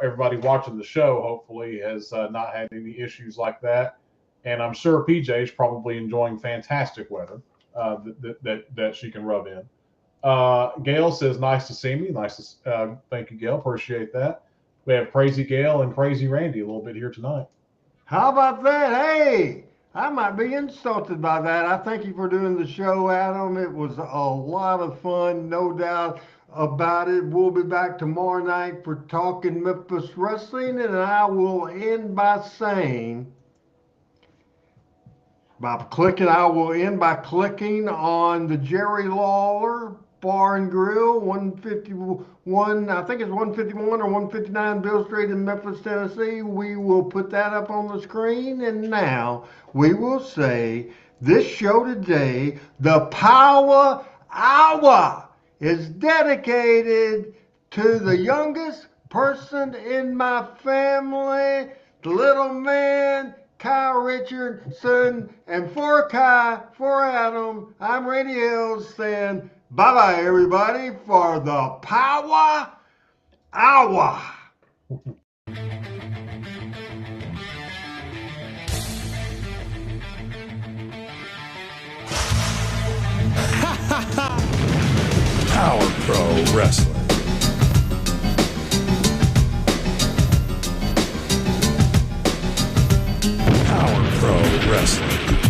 everybody watching the show hopefully has not had any issues like that. And I'm sure PJ's probably enjoying fantastic weather that she can rub in. Gail says, nice to see me. Nice to thank you, Gail. Appreciate that. We have Crazy Gail and Crazy Randy a little bit here tonight. How about that? Hey, I might be insulted by that. I thank you for doing the show, Adam. It was a lot of fun, no doubt about it. We'll be back tomorrow night for Talking Memphis Wrestling, and I will end by saying, I will end by clicking on the Jerry Lawler Bar and Grill, 151, I think it's 151 or 159 Bill Street in Memphis, Tennessee. We will put that up on the screen. And now we will say this show today, the Power Hour, is dedicated to the youngest person in my family, the little man, Kyle Richardson. And for Kai, for Adam, I'm Randy Hales saying bye-bye, everybody, for the Power Hour. Power Pro Wrestling. Power Pro Wrestling.